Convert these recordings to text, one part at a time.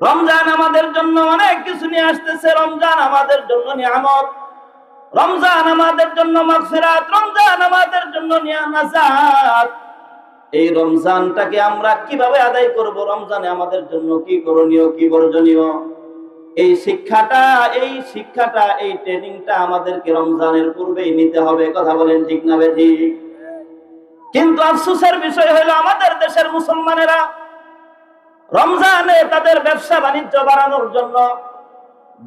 রমজান আমাদের জন্য অনেক কিছু নিয়ে আসতেছে। রমজান আমাদের জন্য নিয়ামত, রমজান আমাদের জন্য মাগফিরাত, রমজান আমাদের জন্য নাজাত। এই রমজানটাকে আমরা কিভাবে আদায় করব, রমজানে আমাদের জন্য কি করণীয়, কি বর্জনীয়, এই শিক্ষাটা এই ট্রেনিংটা আমাদেরকে রমজানের পূর্বেই নিতে হবে। কথা বলেন ঠিক না বেঠিক? কিন্তু আফসোসের বিষয় হলো আমাদের দেশের মুসলমানেরা রমজানে তাদের ব্যবসা বাণিজ্য বাড়ানোর জন্য,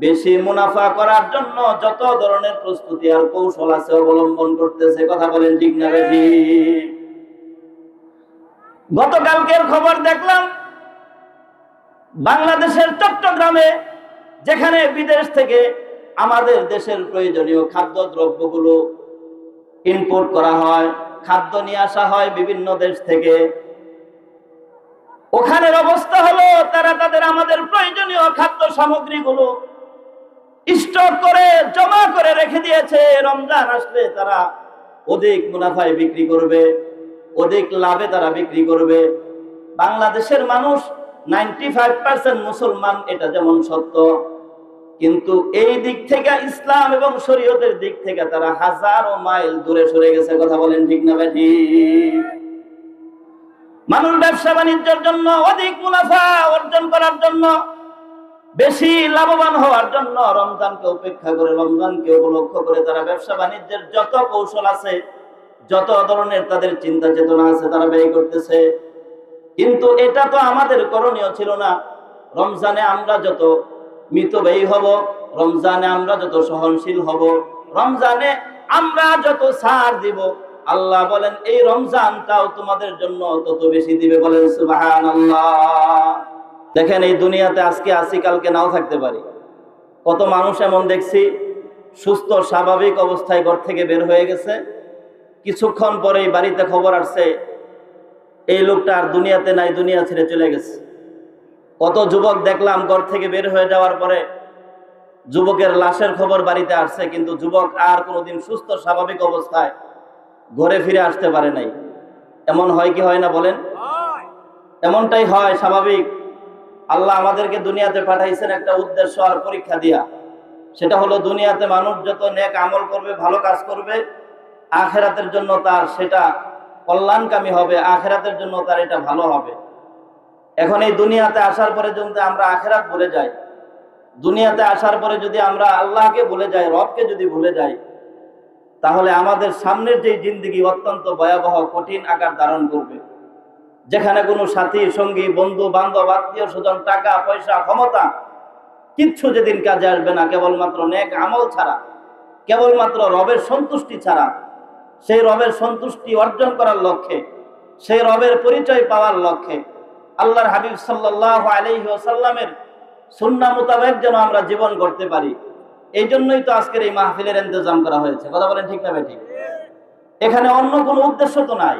বেশি মুনাফা করার জন্য যত ধরনের প্রস্তুতি আর কৌশল আছে অবলম্বন করতেছে। কথা বলেন ঠিক না বেঠিক? গতকালকের খবর দেখলাম বাংলাদেশের চট্টগ্রামে, যেখানে বিদেশ থেকে আমাদের দেশের প্রয়োজনীয় খাদ্যদ্রব্যগুলো ইম্পোর্ট করা হয়, খাদ্য নিয়ে আসা হয় বিভিন্ন দেশ থেকে, ওখানের অবস্থা হলো তারা আমাদের প্রয়োজনীয় খাদ্য সামগ্রীগুলো স্টক করে জমা করে রেখে দিয়েছে। রমজান আসলে তারা অধিক মুনাফায় বিক্রি করবে, অধিক লাভে তারা বিক্রি করবে। বাংলাদেশের মানুষ 95% মুসলমান, এটা যেমন সত্য, কিন্তু এই দিক থেকে ইসলাম এবং শরীয়তের দিক থেকে তারা হাজারো মাইল দূরে সরে গেছে। কথা বলেন ঠিক না বেঠিক? মানুষ ব্যবসা বাণিজ্যের জন্য, অধিক মুনাফা অর্জন করার জন্য, বেশি লাভবান হওয়ার জন্য রমজানকে উপেক্ষা করে, রমজানকে উপলক্ষ করে তারা ব্যবসা বাণিজ্যের যত কৌশল আছে, যত ধরনের তাদের চিন্তা চেতনা আছে তারা ব্যয় করতেছে। কিন্তু এটা তো আমাদের করণীয় ছিল না। রমজানে আমরা যত মিতব্যয়ী হব, রমজানে আমরা যত সহনশীল হব, রমজানে আমরা যত ছাড় দিব, আল্লাহ বলেন এই রমজানটাও তোমাদের জন্য তত বেশি দিবে। বলেন সুবহানাল্লাহ। দেখেন, এই দুনিয়াতে আজকে আছি, কালকে নাও থাকতে পারি। কত মানুষ এমন দেখছি সুস্থ স্বাভাবিক অবস্থায় ঘর থেকে বের হয়ে গেছে, কিছুক্ষণ পরেই বাড়িতে খবর আসছে এই লোকটা আর দুনিয়াতে নাই, দুনিয়া ছেড়ে চলে গেছে। কত যুবক দেখলাম ঘর থেকে বের হয়ে যাওয়ার পরে যুবকের লাশের খবর বাড়িতে আসছে, কিন্তু যুবক আর কোনোদিন সুস্থ স্বাভাবিক অবস্থায় ঘরে ফিরে আসতে পারে নাই। এমন হয় কি হয় না বলেন? এমনটাই হয়, স্বাভাবিক। আল্লাহ আমাদেরকে দুনিয়াতে পাঠাইছেন একটা উদ্দেশ্য আর পরীক্ষা দিয়া। সেটা হলো দুনিয়াতে মানুষ যত নেক আমল করবে, ভালো কাজ করবে, আখেরাতের জন্য তার সেটা কল্যাণকামী হবে, আখেরাতের জন্য তার এটা ভালো হবে। এখন এই দুনিয়াতে আসার পরে যদি আমরা আখেরাত ভুলে যাই, দুনিয়াতে আসার পরে যদি আমরা আল্লাহকে ভুলে যাই, রবকে যদি ভুলে যাই, তাহলে আমাদের সামনের যে জিন্দেগি অত্যন্ত ভয়াবহ কঠিন আকার ধারণ করবে, যেখানে কোনো সাথী সঙ্গী বন্ধু বান্ধব আত্মীয় স্বজন টাকা পয়সা ক্ষমতা কিচ্ছু যেদিন কাজে আসবে না, কেবলমাত্র নেক আমল ছাড়া, কেবলমাত্র রবের সন্তুষ্টি ছাড়া। সেই রবের সন্তুষ্টি অর্জন করার লক্ষ্যে, সেই রবের পরিচয় পাওয়ার লক্ষ্যে আল্লাহর হাবিব সাল্লাল্লাহু আলাইহি ওয়াসাল্লামের সুন্নাহ মোতাবেক যেন আমরা জীবন গড়তে পারি, এই জন্যই তো আজকের এই মাহফিলের ইন্তজাম করা হয়েছে। কথা বলেন ঠিক না বেঠিক? এখানে অন্য কোনো উদ্দেশ্য তো নাই,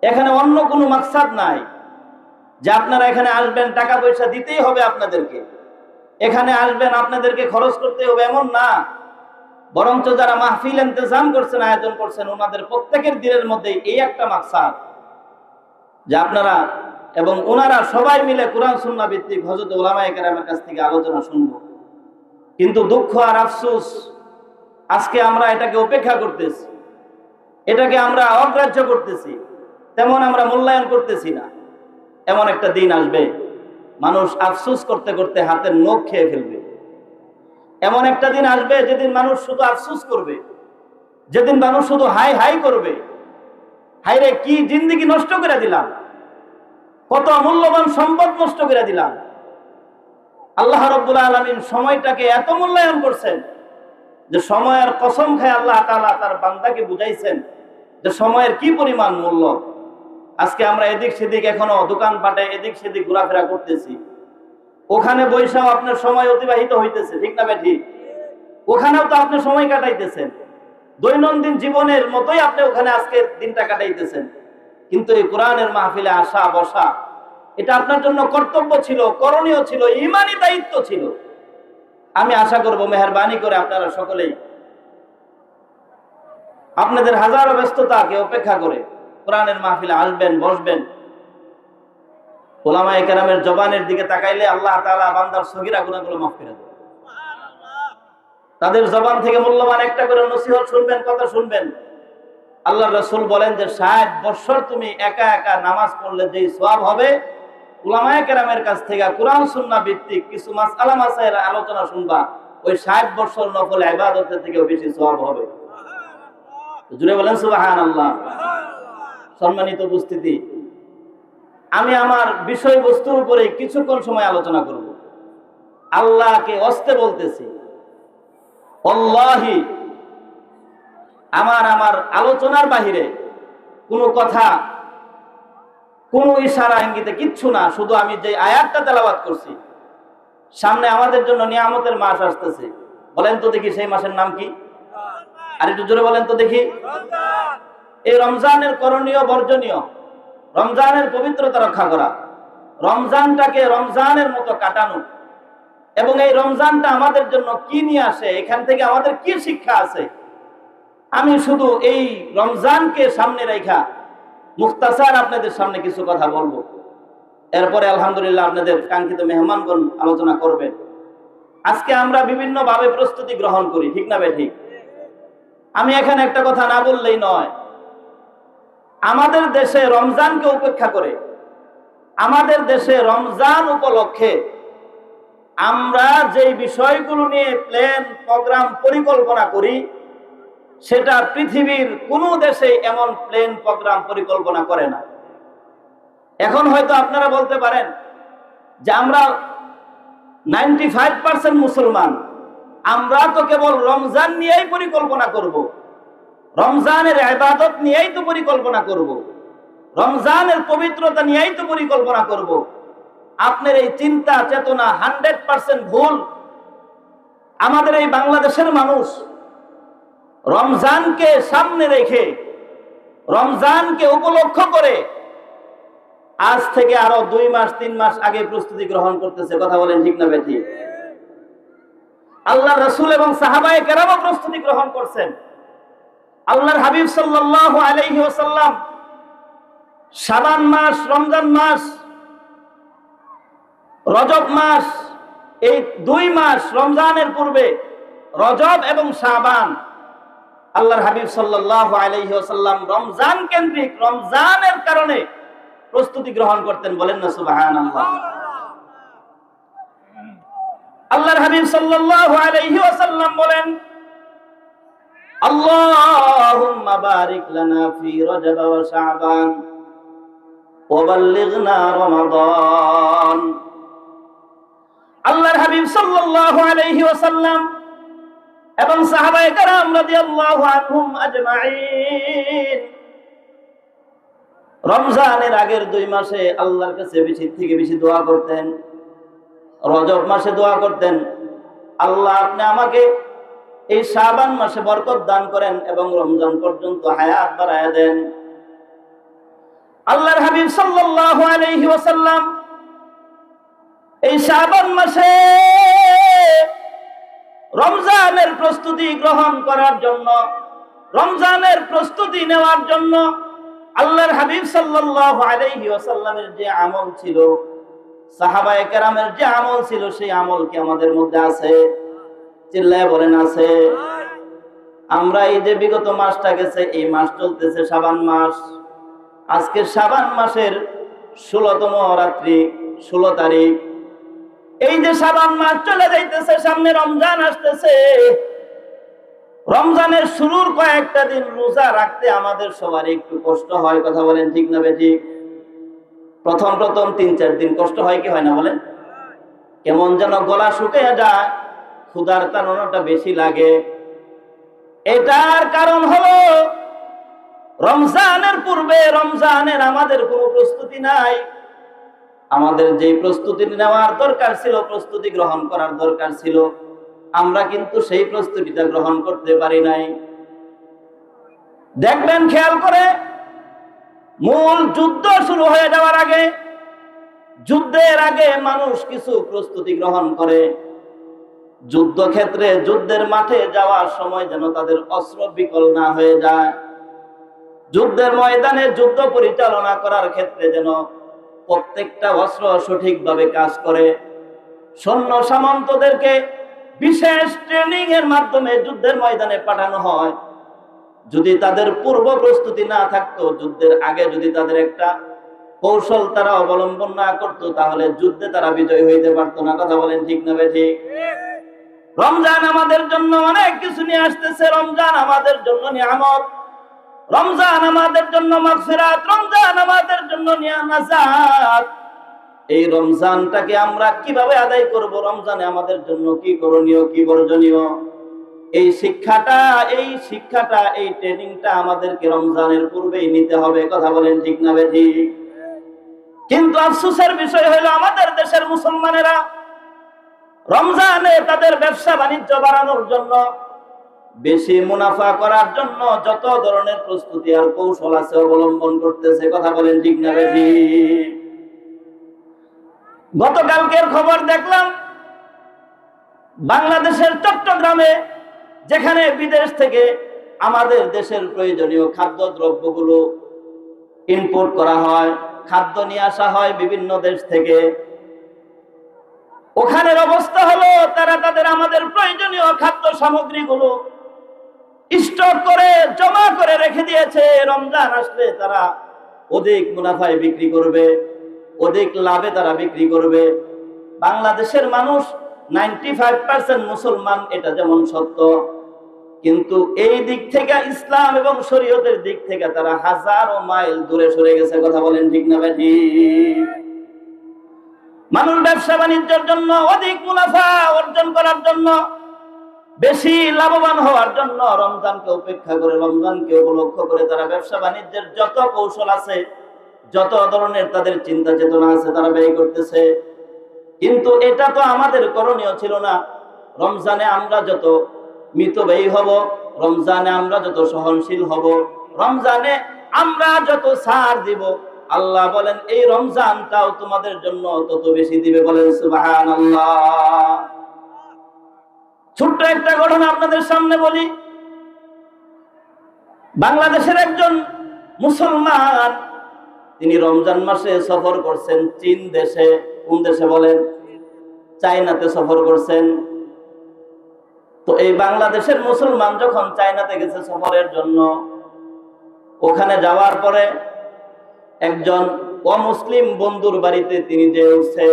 এখানে অন্য কোনো মাকসাদ নাই যে আপনারা এখানে আসবেন টাকা পয়সা দিতেই হবে আপনাদেরকে, এখানে আসবেন আপনাদেরকে খরচ করতে হবে, এমন না। বরঞ্চ যারা মাহফিল ইন্তজাম করছেন, আয়োজন করছেন, ওনাদের প্রত্যেকের দিনের মধ্যে এই একটা মাকসাদ যে আপনারা এবং ওনারা সবাই মিলে কোরআন সুন্নাহ ভিত্তিক হযরত উলামায়ে কেরামের কাছ থেকে আলোচনা শুনবো। কিন্তু দুঃখ আর আফসোস, আজকে আমরা এটাকে উপেক্ষা করতেছি, এটাকে আমরা অগ্রাহ্য করতেছি, তেমন আমরা মূল্যায়ন করতেছি না। এমন একটা দিন আসবে মানুষ আফসোস করতে করতে হাতের নখ খেয়ে ফেলবে। এমন একটা দিন আসবে যেদিন মানুষ শুধু আফসোস করবে, যেদিন মানুষ শুধু হাই হাই করবে, হাই রে কি জিন্দেগি নষ্ট করে দিলাম, কত মূল্যবান সম্পদ নষ্ট করে দিলাম। আল্লাহ রাব্বুল আলামিন সময়টাকে এত মূল্যায়ন করছেন যে সময়ের কসম খায় আল্লাহ তাআলা তার বান্দাকে বুঝাইছেন যে সময়ের কি পরিমাণ মূল্য। আজকে আমরা এদিক সেদিক এখনো দোকানপাটে এদিক সেদিক ঘোরাফেরা করতেছি, ওখানে বৈশাও আপনার সময় অতিবাহিত হইতেছে, ঠিক না বেঠিক? ওখানেও তো আপনি সময় কাটাইতেছেন, দৈনন্দিন জীবনের মতোই আপনি ওখানে আজকের দিনটা কাটাইতেছেন। কিন্তু এই কোরআনের মাহফিলে আসা বসা, এটা আপনার জন্য কর্তব্য ছিল, করণীয় ছিল, ঈমানি দায়িত্ব ছিল। আমি আশা করব মেহেরবানি করে আপনারা সকলেই আপনাদের হাজারো ব্যস্ততাকে উপেক্ষা করে কোরআনের মাহফিলে আসবেন, বসবেন। উলামায়ে কেরামের জবানের দিকে তাকাইলে আল্লাহ তাআলা বান্দার সগীরা গুনাহগুলো মাফ করে দেন। তাদের জবান থেকে মূল্যবান একটা করে নসিহত শুনবেন, কথা শুনবেন। আল্লাহর রাসূল বলেন যে ৬০ বছর তুমি একা একা নামাজ পড়লে যেই সওয়াব হবে, উলামায়ে কেরামের কাছ থেকে কোরআন সুন্নাহ ভিত্তিক কিছু মাসআলা মাসাইল আলোচনা শুনবা, ওই ৬০ বছর নফল ইবাদতের থেকেও বেশি সওয়াব হবে। জুড়ে বলেন সুবহানাল্লাহ। সম্মানিত উপস্থিতি, আমি আমার বিষয়বস্তুর উপরে কিছুক্ষণ সময় আলোচনা করব। আল্লাহকে অস্তে বলতেছি, আল্লাহি আমার আলোচনার বাহিরে কোনো কথা, কোনো ইশারা ইঙ্গিতে কিচ্ছু না। শুধু আমি যে আয়াতটা তেলাওয়াত করছি, সামনে আমাদের জন্য নিয়ামতের মাস আসতেছে। বলেন তো দেখি সেই মাসের নাম কি? আর একটু জোরে বলেন তো দেখি। এই রমজানের করণীয় বর্জনীয়, রমজানের পবিত্রতা রক্ষা করা, রমজানটাকে রমজানের মতো কাটানো, এবং এই রমজানটা আমাদের জন্য কি নিয়ে আসে, এখান থেকে আমাদের কি শিক্ষা আছে, আমি শুধু এই রমজানকে সামনে রেখা মুখতাসার আপনাদের সামনে কিছু কথা বলবো। এরপরে আলহামদুলিল্লাহ আপনাদের কাঙ্ক্ষিত মেহমানগণ আলোচনা করবেন। আজকে আমরা বিভিন্ন ভাবে প্রস্তুতি গ্রহণ করি, ঠিক না ভাই? ঠিক। আমি এখানে একটা কথা না বললেই নয়। আমাদের দেশে রমজানকে উপেক্ষা করে, আমাদের দেশে রমজান উপলক্ষে আমরা যে বিষয়গুলো নিয়ে প্ল্যান, প্রোগ্রাম, পরিকল্পনা করি, সেটা পৃথিবীর কোনো দেশে এমন প্ল্যান, প্রোগ্রাম, পরিকল্পনা করে না। এখন হয়তো আপনারা বলতে পারেন যে আমরা 95% মুসলমান, আমরা তো কেবল রমজান নিয়েই পরিকল্পনা করব, রমজানের ইবাদত নিয়েই তো পরিকল্পনা করব, রমজানের পবিত্রতা নিয়েই তো পরিকল্পনা করব। আপনার এই চিন্তা চেতনা 100% ভুল। আমাদের এই বাংলাদেশের মানুষ রমজানকে সামনে রেখে, রমজানকে উপলক্ষ করে আজ থেকে আরো 2 মাস 3 মাস আগে প্রস্তুতি গ্রহণ করতেছে। কথা বলেন ঠিক না বেঠি? আল্লাহর রাসূল এবং সাহাবায়ে কেরামও প্রস্তুতি গ্রহণ করছেন। আল্লাহর হাবিব সাল্লাল্লাহু আলাইহি ওয়াসাল্লাম শাবান মাস, রমজান মাস, রজব মাস, এই 2 মাস রমজানের পূর্বে, রজব এবং শাবান, আল্লাহর হাবিব সাল্লাল্লাহু আলাইহি ওয়াসাল্লাম রমজান কেন্দ্রিক, রমজানের কারণে প্রস্তুতি গ্রহণ করতেন। বলেন না সুবহানাল্লাহ। আল্লাহর হাবিব সাল্লাল্লাহু আলাইহি ওয়াসাল্লাম বলেন, আল্লাহুম্মা বারিক লানা ফি রজব ওয়া শাবান ওয়া বাল্লিগনা রমাদান। আল্লাহর হাবিব সাল্লাল্লাহু আলাইহি ওয়াসাল্লাম এবং সাহাবায়ে কেরাম রাদিয়াল্লাহু আনহুম আজমাইন রমজানের আগের 2 মাসে আল্লাহর কাছে বেশি থেকে বেশি দোয়া করতেন। রজব মাসে দোয়া করতেন, আল্লাহ আপনি আমাকে এই শাবান মাসে বরকত দান করেন এবং রমজান পর্যন্ত হায়াত বাড়ায়া দেন। আল্লাহর হাবিব সাল্লাল্লাহু আলাইহি ওয়াসাল্লাম এই শাবান মাসে রমজানের প্রস্তুতি গ্রহণ করার জন্য, রমজানের প্রস্তুতি নেওয়ার জন্য আল্লাহর হাবিব সাল্লাল্লাহু আলাইহি ওয়াসাল্লামের যে আমল ছিল, সাহাবায়ে কেরামের যে আমল ছিল, সেই আমল কি আমাদের মধ্যে আছে? চিল্লায় বলেন আছে। আমরা এই যে বিগত মাসটা গেছে, এই মাস চলতেছে শাবান মাস, আজকে শাবান মাসের 16তম রাত্রি, 16 তারিখ। এই যে শাবান মাস চলে যাইতেছে, সামনে রমজান আসতেছে। রমজানের শুরুর কয়েকটা দিন রোজা রাখতে আমাদের সবার একটু কষ্ট হয়। কথা বলেন ঠিক না বেঠিক? প্রথম 3-4 দিন কষ্ট হয় কি হয় না বলেন? কেমন যেন গলা শুকিয়ে যায়, ক্ষুধার তাড়নাটা বেশি লাগে। এটার কারণ হলো রমজানের পূর্বে, রমজানের আমাদের কোনো প্রস্তুতি নাই। আমাদের যে প্রস্তুতি নেওয়ার দরকার ছিল, প্রস্তুতি গ্রহণ করার দরকার ছিল, আমরা কিন্তু সেই প্রস্তুতিটা গ্রহণ করতে পারি নাই। দেখবেন খেয়াল করে, মূল যুদ্ধ শুরু হয়ে যাওয়ার আগে, যুদ্ধের আগে মানুষ কিছু প্রস্তুতি গ্রহণ করে। যুদ্ধক্ষেত্রে, যুদ্ধের মাঠে যাওয়ার সময় যেন তাদের অস্ত্র বিকল না হয়ে যায়। যুদ্ধের ময়দানে যুদ্ধ পরিচালনা করার ক্ষেত্রে যেন প্রত্যেকটা অস্ত্র সঠিকভাবে কাজ করে। সৈন্য সামন্তদেরকে বিশেষ ট্রেনিং এর মাধ্যমে যুদ্ধের ময়দানে পাঠানো হয়। যদি তাদের পূর্ব প্রস্তুতি না থাকতো, যুদ্ধের আগে যদি তাদের একটা কৌশল তারা অবলম্বন না করতো, তাহলে যুদ্ধে তারা বিজয়ী হইতে পারতো না। কথা বলেন ঠিক না বেঠিক? রমজান আমাদের জন্য অনেক কিছু নিয়ে আসতেছে। রমজান আমাদের জন্য নিয়ামত, রমজান আমাদের জন্য মাগফিরাত, রমজান আমাদের জন্য নাজাত। এই রমজানটাকে আমরা কিভাবে আদায় করব, রমজানে আমাদের জন্য কি করণীয়, কি বর্জনীয়, এই শিক্ষাটা এই ট্রেনিংটা আমাদেরকে রমজানের পূর্বেই নিতে হবে। কথা বলেন ঠিক না বেঠিক? কিন্তু আফসোসের বিষয় হলো আমাদের দেশের মুসলমানেরা রমজানে তাদের ব্যবসা বাণিজ্য বাড়ানোর জন্য, বেশি মুনাফা করার জন্য যত ধরনের প্রস্তুতি আর কৌশল আছে অবলম্বন করতেছে। কথা বলেন ঠিক না বেঠিক? গতকালকের খবর দেখলাম, বাংলাদেশের চট্টগ্রামে, যেখানে বিদেশ থেকে আমাদের দেশের প্রয়োজনীয় খাদ্যদ্রব্যগুলো ইম্পোর্ট করা হয়, খাদ্য নিয়ে আসা হয় বিভিন্ন দেশ থেকে, ওখানের অবস্থা হলো তারা আমাদের প্রয়োজনীয় খাদ্য সামগ্রীগুলো স্টক করে জমা করে রেখে দিয়েছে। রমজান আসলে তারা অধিক মুনাফায় বিক্রি করবে, অধিক লাভে তারা বিক্রি করবে। বাংলাদেশের মানুষ 95% মুসলমান, এটা যেমন সত্য, কিন্তু এই দিক থেকে ইসলাম এবং শরীয়তের দিক থেকে তারা হাজারো মাইল দূরে সরে গেছে। কথা বলেন ঠিক না বেঠিক? মানুষ ব্যবসা বাণিজ্যের জন্য, অধিক মুনাফা অর্জন করার জন্য, বেশি লাভবান হওয়ার জন্য রমজানকে উপেক্ষা করে, রমজানকে উপলক্ষ করে তারা ব্যবসা বাণিজ্যের যত কৌশল আছে, যত ধরনের তাদের চিন্তা চেতনা আছে তারা ব্যয় করতেছে। কিন্তু এটা তো আমাদের করণীয় ছিল না। রমজানে আমরা যত মিতব্যয়ী হব, রমজানে আমরা যত সহনশীল হব, রমজানে আমরা যত ছাড় দিব, আল্লাহ বলেন এই রমজানটাও তোমাদের জন্য তত বেশি দিবে। বলেন সুবহানাল্লাহ। ছোট্ট একটা ঘটনা আপনাদের সামনে বলি। বাংলাদেশের একজন মুসলমান, তিনি রমজান মাসে সফর করছেন চীন দেশে। কোন দেশে বলেন? চায়নাতে সফর করছেন। তো এই বাংলাদেশের মুসলমান যখন চায়নাতে গেছে সফরের জন্য, ওখানে যাওয়ার পরে একজন অমুসলিম বন্ধুর বাড়িতে তিনি যে উঠছে।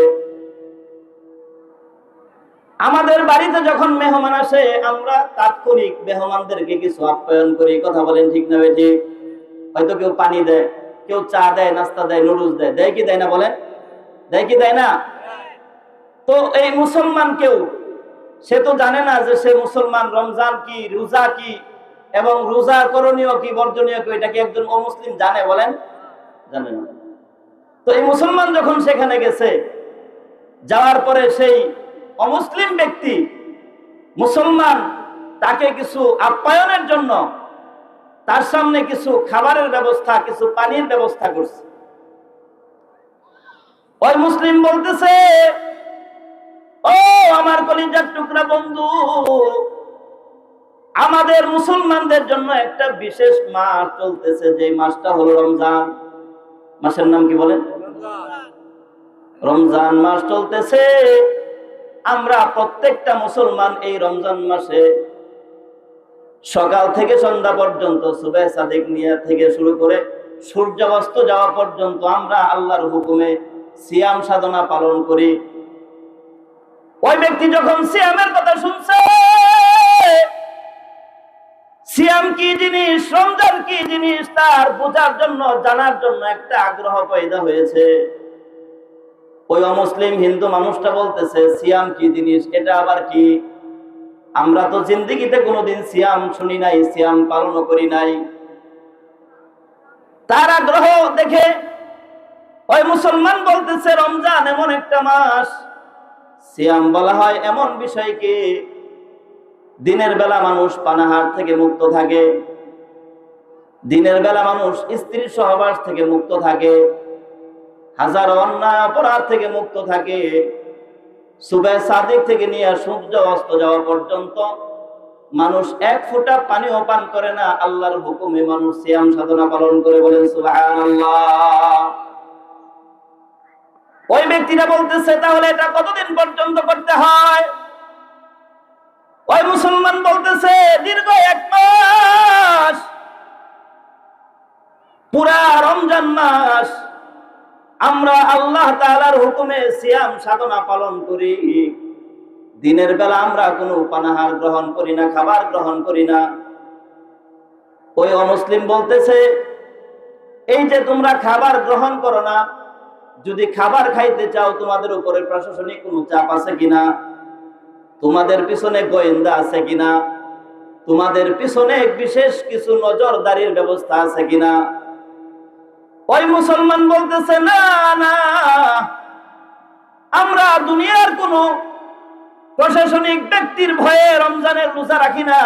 আমাদের বাড়িতে যখন মেহমান আসে, আমরা তাৎক্ষণিক মেহমানদেরকে কিছু আপ্যায়ন করি। কথা বলেন ঠিক না বেঠিক? হয়তো কেউ পানি দেয়, কেউ চা দেয়, নাস্তা দেয়, নুডলস দেয়, দেয় কি দেয় না? বলেন, দেয় কি দেয় না? তো এই মুসলমান কেউ, সে তো জানে না যে সে মুসলমান, রমজান কি, রোজা কি, এবং রোজা করণীয় কি, বর্জনীয় কি, এটা কি একজন অমুসলিম জানে? বলেন, জানে না। তো এই মুসলমান যখন সেখানে গেছে, যাওয়ার পরে সেই অমুসলিম ব্যক্তি মুসলমান তাকে কিছু আপ্যায়নের জন্য তার সামনে কিছু খাবারের ব্যবস্থা, কিছু পানির ব্যবস্থা করছে। ওই মুসলিম বলতেছে, ও আমার কলিজার টুকরা বন্ধু, আমাদের মুসলমানদের জন্য একটা বিশেষ মাস চলতেছে, যে মাসটা হলো রমজান। মাসের নাম কি বলেন? রমজান মাস চলতেছে। আমরা প্রত্যেকটা মুসলমান এই রমজান মাসে সকাল থেকে সন্ধ্যা পর্যন্ত, সুবহ সাদিক নিয়া থেকে শুরু করে সূর্যাস্ত যাওয়া পর্যন্ত আমরা আল্লাহর হুকুমে সিয়াম সাধনা পালন করি। ওই ব্যক্তি যখন সিয়ামের কথা শুনছে, সিয়াম কি জিনিস, রমজান কি জিনিস, তার বোঝার জন্য, জানার জন্য একটা আগ্রহ পয়দা হয়েছে। ওই অমুসলিম হিন্দু মানুষটা বলতেছে, সিয়াম কি জিনিস, এটা আবার কি? আমরা তো জিন্দেগিতে কোনোদিন সিয়াম শুনি নাই, সিয়াম পালনও করি নাই। তার আগ্রহ দেখে ওই মুসলমান বলতেছে, রমজান এমন একটা মাস, সিয়াম বলা হয় এমন বিষয়কে, দিনের বেলা মানুষ পানাহার থেকে মুক্ত থাকে, দিনের বেলা মানুষ স্ত্রীর সহবাস থেকে মুক্ত থাকে, হাজার অন্যায় অপরাধ থেকে মুক্ত থাকে। সুবহ সাদিক থেকে নিয়ে সূর্য অস্ত যাওয়া পর্যন্ত মানুষ এক ফোঁটা পানিও পান করে না। আল্লাহর হুকুমে মানুষ সিয়াম সাধনা পালন করে। বলেন সুবহানাল্লাহ। ওই ব্যক্তিটা বলতেছে, তাহলে এটা কতদিন পর্যন্ত করতে হয়? ওই মুসলমান বলতেছে, দীর্ঘ 1 মাস, পুরা রমজান মাস আমরা আল্লাহ তাআলার হুকুমে সিয়াম সাধনা পালন করি। দিনের বেলা আমরা কোনো পানাহার গ্রহণ করি না, খাবার গ্রহণ করি না। ওই অমুসলিম বলতেছে, এই যে তোমরা খাবার গ্রহণ করো না, যদি খাবার খাইতে চাও তোমাদের উপরে প্রশাসনিক কোনো চাপ আছে কিনা? তোমাদের পিছনে গোয়েন্দা আছে কিনা? তোমাদের পিছনে বিশেষ কিছু নজরদারির ব্যবস্থা আছে কিনা? ওই মুসলমান বলতেছে, না না, আমরা দুনিয়ার কোনো প্রশাসনিক ব্যক্তির ভয়ে রমজানের রোজা রাখি না।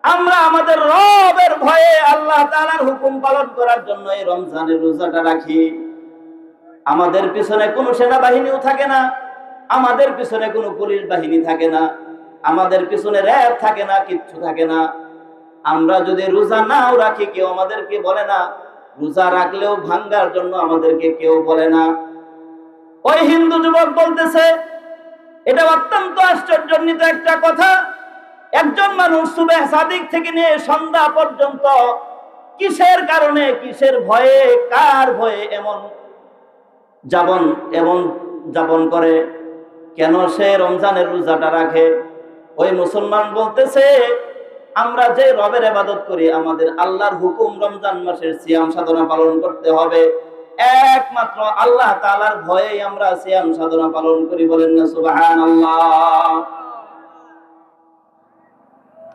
আমরা আমাদের রবের ভয়ে আল্লাহ তাআলার হুকুম পালন করার জন্য এই রমজানের রোজাটা রাখি। আমাদের পিছনে কোনো সেনাবাহিনীও থাকে না, আমাদের পিছনে কোনো পুলিশ বাহিনী থাকে না, আমাদের পিছনে র্যাব থাকে না, কিচ্ছু থাকে না। আমরা যদি রোজা নাও রাখি, কেউ আমাদেরকে বলে না। রোজা রাখলেও ভাঙ্গার জন্য আমাদেরকে কেউ বলে না। ওই হিন্দু যুবক বলতেছে, এটা অত্যন্ত আশ্চর্যজনক একটা কথা। একজন মানুষ সুবহ সাদিক থেকে নিয়ে সন্ধ্যা পর্যন্ত কিসের কারণে, কিসের ভয়ে, কার ভয়ে এমন যাপন করে? কেন সে রমজানের রোজাটা রাখে? ওই মুসলমান বলতেছে, আমরা যে রবের ইবাদত করি, আমাদের আল্লাহর হুকুম রমজান মাসের সিয়াম সাধনা পালন করতে হবে। একমাত্র আল্লাহ তাআলার ভয়েই আমরা সিয়াম সাধনা পালন করি। বলেন না সুবহানাল্লাহ।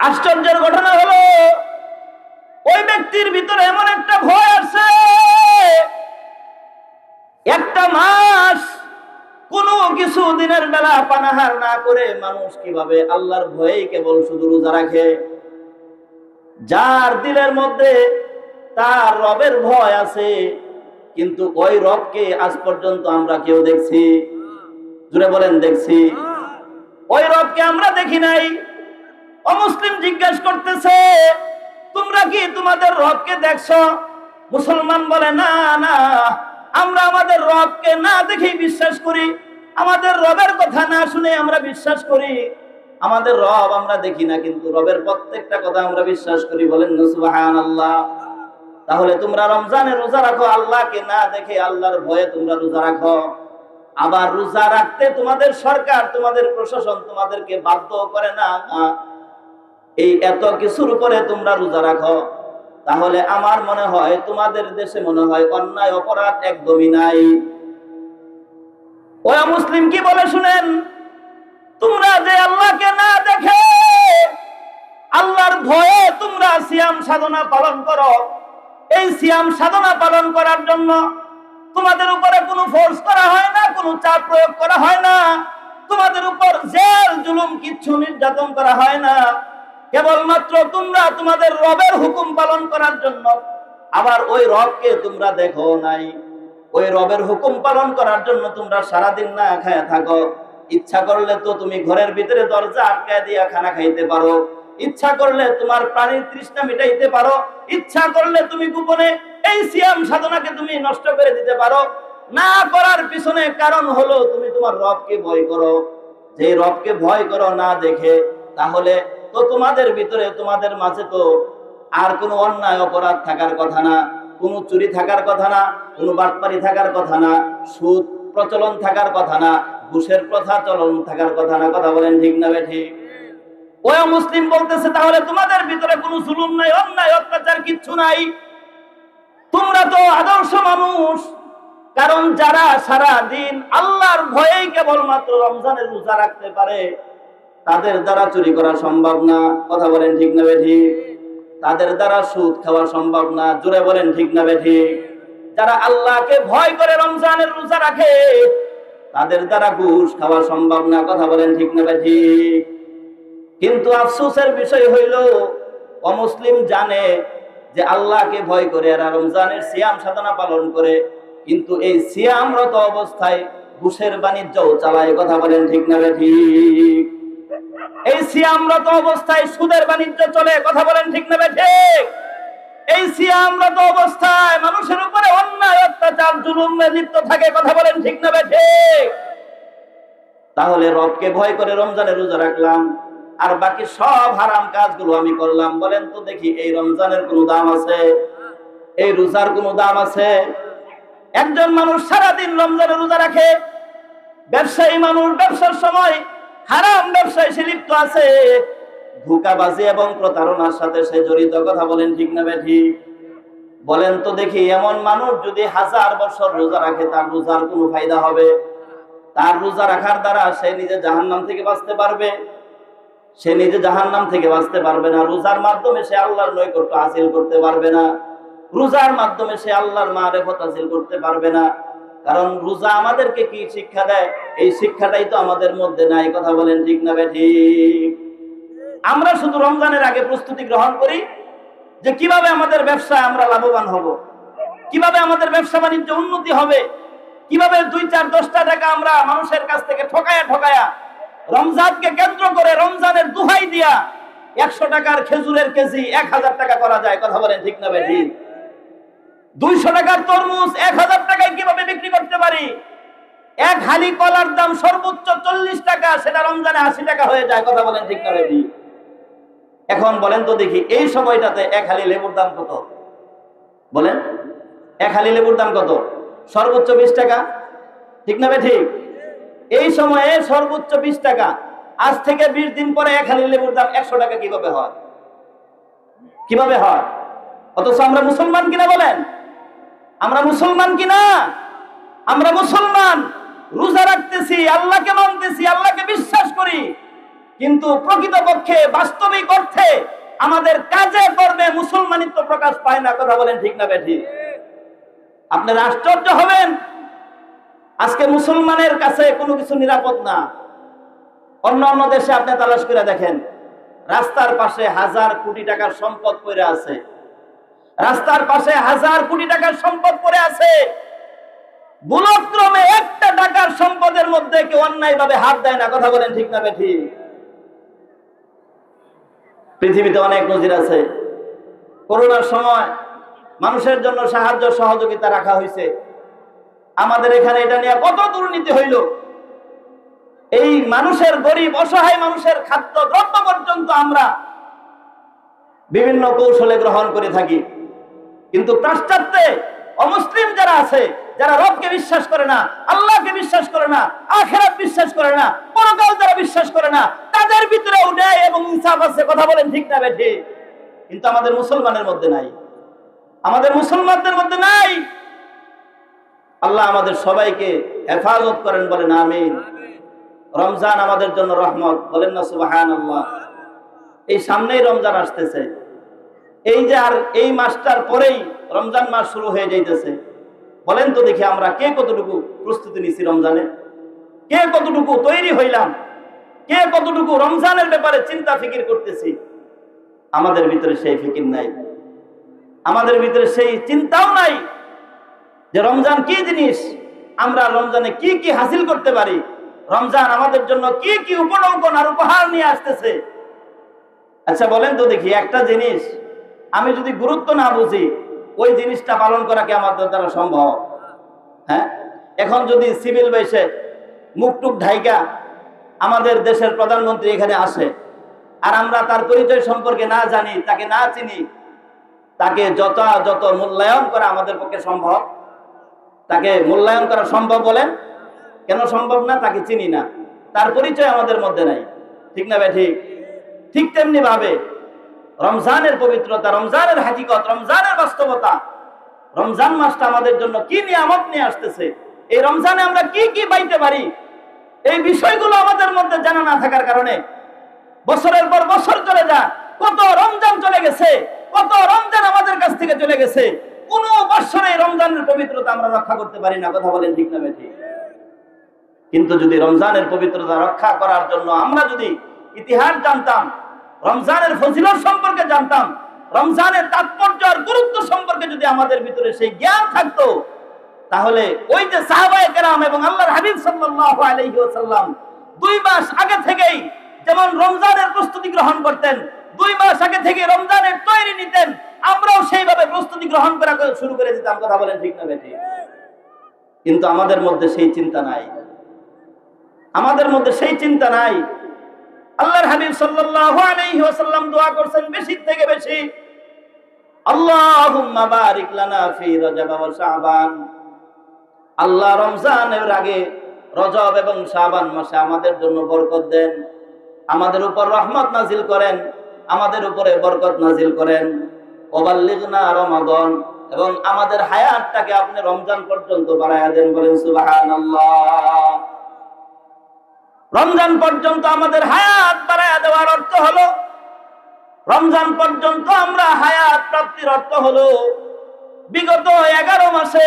আশ্চর্যের ঘটনা হলো, ওই ব্যক্তির ভিতরে এমন একটা ভয় আছে। 1 মাস কোনো কিছু দিনের বেলা পানাহার না করে মানুষ কিভাবে আল্লাহর ভয়েই কেবল শুধু রোজা রাখে? যার দিলের মধ্যে তার রবের ভয় আছে, কিন্তু ওই রবকে আজ পর্যন্ত আমরা কেউ দেখছি? জুড়ে বলেন, দেখছি? ওই রবকে আমরা দেখি নাই। অমুসলিম জিজ্ঞাসা করতেছে, তোমরা কি তোমাদের রবকে দেখছো? মুসলমান বলে, না না, আমরা আমাদের রবকে না দেখেই বিশ্বাস করি। আমাদের রবের কথা না শুনে আমরা বিশ্বাস করি। আমাদের রব আমরা দেখি না, কিন্তু রবের প্রত্যেকটা কথা আমরা বিশ্বাস করি। বলেন না সুবহানাল্লাহ। তাহলে তোমরা রমজানে রোজা রাখো, আল্লাহকে না দেখে, আল্লাহর ভয়ে তোমরা রোজা রাখো। আবার রোজা রাখতে তোমাদের সরকার, তোমাদের প্রশাসন তোমাদেরকে বাধ্য করে না। এই এত কিছুর উপরে তোমরা রোজা রাখো। তাহলে আমার মনে হয় তোমাদের দেশে মনে হয় অন্যায় অপরাধ একদমই নাই। ওই মুসলিম কি বলে শুনেন, তোমরা যে আল্লাহকে না দেখে আল্লাহর ভয়ে তোমরা সিয়াম সাধনা পালন করো, এই সিয়াম সাধনা পালন করার জন্য তোমাদের উপরে কোনো ফোর্স করা হয় না, কোনো চাপ প্রয়োগ করা হয় না, তোমাদের উপর জেল জুলুম কিচ্ছু নির্যাতন করা হয় না। কেবলমাত্র তোমরা তোমাদের রবের হুকুম পালন করার জন্য। আবার ওই রবকে তোমরা দেখো নাই, ওই রবের হুকুম পালন করার জন্য তোমরা সারাদিন না খায়া থাকো। ইচ্ছা করলে তো তুমি ঘরের ভিতরে দরজা আটকায় দিয়া খানা খাইতে পারো, ইচ্ছা করলে তোমার প্রাণীর তৃষ্ণা মিটাইতে পারো, ইচ্ছা করলে তুমি গোপনে এই সিয়াম সাধনাকে তুমি নষ্ট করে দিতে পারো। না করার পিছনে কারণ হলো তুমি তোমার রবকে ভয় করো। যে রবকে ভয় করো না দেখে, তাহলে তো তোমাদের ভিতরে, তোমাদের মাঝে তো আর কোনো অন্যায় অপরাধ থাকার কথা না, কোনো চুরি থাকার কথা না, কোনো বাটপারি থাকার কথা না, সুদ প্রচলন থাকার কথা না, ঘুষের প্রথা চলন থাকার কথা না। কথা বলেন ঠিক না বেঠিক? ওই মুসলিম বলতেছে, তাহলে তোমাদের ভিতরে কোনো জুলুম নাই, অন্যায় অত্যাচার কিচ্ছু নাই। তোমরা তো আদর্শ মানুষ। কারণ যারা সারা দিন আল্লাহর ভয়েই কেবলমাত্র রমজানের রোজা রাখতে পারে, তাদের দ্বারা চুরি করা সম্ভব না। কথা বলেন ঠিক না বেঠিক? তাদের দ্বারা সুদ খাওয়া সম্ভব না। জোরে বলেন ঠিক না বেঠিক? যারা আল্লাহকে ভয় করে রমজানের রোজা রাখে, তাদের দ্বারা ঘুষ খাওয়া সম্ভব না। কথা বলেন ঠিক না বেঠিক? কিন্তু আফসোসের বিষয় হইল, অমুসলিম জানে যে আল্লাহকে ভয় করে এরা রমজানের সিয়াম সাধনা পালন করে, কিন্তু এই সিয়ামরত অবস্থায় ঘুষের বাণিজ্যও চালায়। কথা বলেন ঠিক না বেঠিক? এই সিয়ামরত অবস্থায় সুদের বাণিজ্য চলে। কথা বলেন ঠিক না বেঠিক? এই সিয়ামরত অবস্থায় মানুষের উপরে অন্যায় অত্যাচার জুলুমে লিপ্ত থাকে, কথা বলেন ঠিক না ঠিক? তাহলে রবকে ভয় করে রমজানে রোজা রাখলাম, আর বাকি সব হারাম কাজগুলো আমি করলাম। বলেন তো দেখি, এই রমজানের কোনো দাম আছে? এই রোজার কোনো দাম আছে? একজন মানুষ সারাদিন রমজানে রোজা রাখে, ব্যবসায়ী মানুষ ব্যবসার সময় হারাম ব্যবসায় সে লিপ্ত আছে, ধোঁকাবাজি এবং প্রতারণার সাথে সে জড়িত, কথা বলেন ঠিক না ঠিক? বলেন তো দেখি, এমন মানুষ যদি 1000 বছর রোজা রাখে, তার রোজার কোনো ফায়দা হবে? তার রোজা রাখার দ্বারা সে নিজে জাহান্নাম থেকে বাঁচতে পারবে? সে নিজে জাহান্নাম থেকে বাঁচতে পারবে না। রোজার মাধ্যমে সে আল্লাহর নৈকট্য হাসিল করতে পারবে না। রোজার মাধ্যমে সে আল্লাহর মারিফত হাসিল করতে পারবে না। কারণ রোজা আমাদেরকে কি শিক্ষা দেয়? এই শিক্ষাটাই তো আমাদের মধ্যে নাই, কথা বলেন ঠিক না ঠিক? আমরা শুধু রমজানের আগে প্রস্তুতি গ্রহণ করি যে কিভাবে আমাদের ব্যবসায় আমরা লাভবান হব, কিভাবে আমাদের ব্যবসা বাণিজ্য উন্নতি হবে, কিভাবে 2-4-10টা টাকা আমরা মানুষের কাছ থেকে ঠকায়া রমজানকে কেন্দ্র করে রমজানের দোহাই দিয়া 100 টাকার খেজুরের কেজি 1000 টাকা করা যায়, কথা বলেন ঠিক না ঠিক? 200 টাকার তরমুজ 1000 টাকায় কিভাবে বিক্রি করতে পারি? এক হালি কলার দাম সর্বোচ্চ 40 টাকা, সেটা রমজানে 80 টাকা হয়ে যায়, কথা বলেন ঠিক না ঠিক? এখন বলেন তো দেখি, এই সময়টাতে এক হালি লেবুর দাম কত? বলেন, এক হালি লেবুর দাম কত? সর্বোচ্চ 20 টাকা, ঠিক না ঠিক? এই সময়ে সর্বোচ্চ 20 টাকা। আজ থেকে 20 দিন পরে এক হালি লেবুর দাম 100 টাকা কিভাবে হয়? কিভাবে হয়? অথচ আমরা মুসলমান কিনা বলেন? আমরা মুসলমান কিনা? আমরা মুসলমান, রোজা রাখতেছি, আল্লাহকে মানতেছি, আল্লাহকে বিশ্বাস করি, কিন্তু প্রকৃতপক্ষে বাস্তবিক অর্থে আমাদের কাজে কর্মে মুসলমানিত্ব প্রকাশ পায় না, কথা বলেন ঠিক না ঠিক? আপনারা আশ্চর্য হবেন, আজকে মুসলমানের কাছে কোনো কিছু নিরাপদ না। অন্য দেশে আপনি তালাশ করে দেখেন, রাস্তার পাশে 1000 কোটি টাকার সম্পদ পড়ে আছে, রাস্তার পাশে 1000 কোটি টাকার সম্পদ পড়ে আছে। ভুলক্রমে 1টা টাকার সম্পদের মধ্যে কেউ অন্যায়ভাবে হাত দেয় না, কথা বলেন ঠিক না ঠিক? পৃথিবীতে অনেক নজির আছে। করোনার সময় মানুষের জন্য সাহায্য সহযোগিতা রাখা হয়েছে। আমাদের এখানে এটা নিয়ে কত দুর্নীতি হইল। এই মানুষের, গরিব অসহায় মানুষের খাদ্য দ্রব্য পর্যন্ত আমরা বিভিন্ন কৌশলে গ্রহণ করে থাকি। কিন্তু পাশ্চাত্যে অমুসলিম যারা আছে, যারা রবকে বিশ্বাস করে না, আল্লাহকে বিশ্বাস করে না, আখিরাত বিশ্বাস করে না, পরকাল যারা বিশ্বাস করে না, তাদের ভিতরেও ন্যায় এবং ইনসাফ আছে, কথা বলেন ঠিক না ঠিক? কিন্তু আমাদের মুসলমানের মধ্যে নাই, আমাদের মুসলমানদের মধ্যে নাই। আল্লাহ আমাদের সবাইকে হেফাজত করেন, বলেন আমিন। রমজান আমাদের জন্য রহমত, বলেন না সুবহানাল্লাহ। এই সামনেই রমজান আসতেছে, এই যে আর এই মাসটার পরেই রমজান মাস শুরু হয়ে যাইতেছে। বলেন তো দেখি, আমরা কে কতটুকু প্রস্তুতি নিছি রমজানে? কে কতটুকু তৈরি হইলাম? কে কতটুকু রমজানের ব্যাপারে চিন্তা ফিকির করতেছি? আমাদের ভিতরে সেই ফিকির নাই, আমাদের ভিতরে সেই চিন্তাও নাই যে রমজান কি জিনিস, আমরা রমজানে কি কি হাসিল করতে পারি, রমজান আমাদের জন্য কি কি উপলক্ষণ আর উপহার নিয়ে আসতেছে। আচ্ছা বলেন তো দেখি, একটা জিনিস আমি যদি গুরুত্ব না বুঝি, ওই জিনিসটা পালন করা কি আমাদের দ্বারা সম্ভব? হ্যাঁ, এখন যদি সিভিল বেশে মুখটুক ঢাইকা আমাদের দেশের প্রধানমন্ত্রী এখানে আসে, আর আমরা তার পরিচয় সম্পর্কে না জানি, তাকে না চিনি, তাকে যত মূল্যায়ন করা আমাদের পক্ষে সম্ভব? তাকে মূল্যায়ন করা সম্ভব? বলেন কেন সম্ভব না? তাকে চিনি না, তার পরিচয় আমাদের মধ্যে নাই, ঠিক না ভাই ঠিক? ঠিক তেমনি ভাবে রমজানের পবিত্রতা, রমজানের হাকিকত, রমজানের বাস্তবতা, রমজান মাসটা আমাদের জন্য কি নিয়ামত নিয়ে আসতেছে, এই রমজানে আমরা কি কি পাইতে পারি, এই বিষয়গুলো আমাদের মধ্যে জানা না থাকার কারণে বছরের পর বছর চলে যায়, কত রমজান চলে গেছে, কত রমজান আমাদের কাছ থেকে চলে গেছে, কোন বছরে রমজানের পবিত্রতা আমরা রক্ষা করতে পারি না, কথা বলেন ঠিক না ঠিক? কিন্তু যদি রমজানের পবিত্রতা রক্ষা করার জন্য আমরা যদি ইতিহাস জানতাম, রমজানের ফজিলত সম্পর্কে জানতাম, রমজানের তাৎপর্য আর গুরুত্ব সম্পর্কে যদি আমাদের ভিতরে সেই জ্ঞান থাকতো, তাহলে ওই যে সাহাবায়ে কেরাম এবং আল্লাহর হাবিব সাল্লাল্লাহু আলাইহি ওয়াসাল্লাম 2 মাস আগে থেকেই যেমন রমজানের প্রস্তুতি গ্রহণ করতেন, 2 মাস আগে থেকে রমজানের তৈরি নিতেন, আমরাও সেইভাবে প্রস্তুতি গ্রহণ করা শুরু করে দিতাম। কথা বলেন ঠিক না বেঠিক? কিন্তু আমাদের মধ্যে সেই চিন্তা নাই, আমাদের মধ্যে সেই চিন্তা নাই। আল্লাহর হাবিব সাল্লাল্লাহু আলাইহি ওয়াসাল্লাম দোয়া করছেন বেশি থেকে বেশি, আল্লাহুম্মা বারিক লানা ফি রজব ওয়া শাবান। আল্লাহ রমজানের আগে রজব এবং শাবান মাসে আমাদের জন্য বরকত দেন, আমাদের উপর রহমত নাজিল করেন, আমাদের উপরে বরকত নাজিল করেন। ওয়াবাল্লিগনা রমাদান, এবং আমাদের হায়াতটাকে আপনি রমজান পর্যন্ত বাড়ায়া দেন। বলেন সুবহানাল্লাহ। রমজান পর্যন্ত আমাদের হায়াত বাড়ায়া দেওয়ার অর্থ হলো, রমজান পর্যন্ত আমরা হায়াত প্রাপ্তির অর্থ হলো বিগত 11 মাসে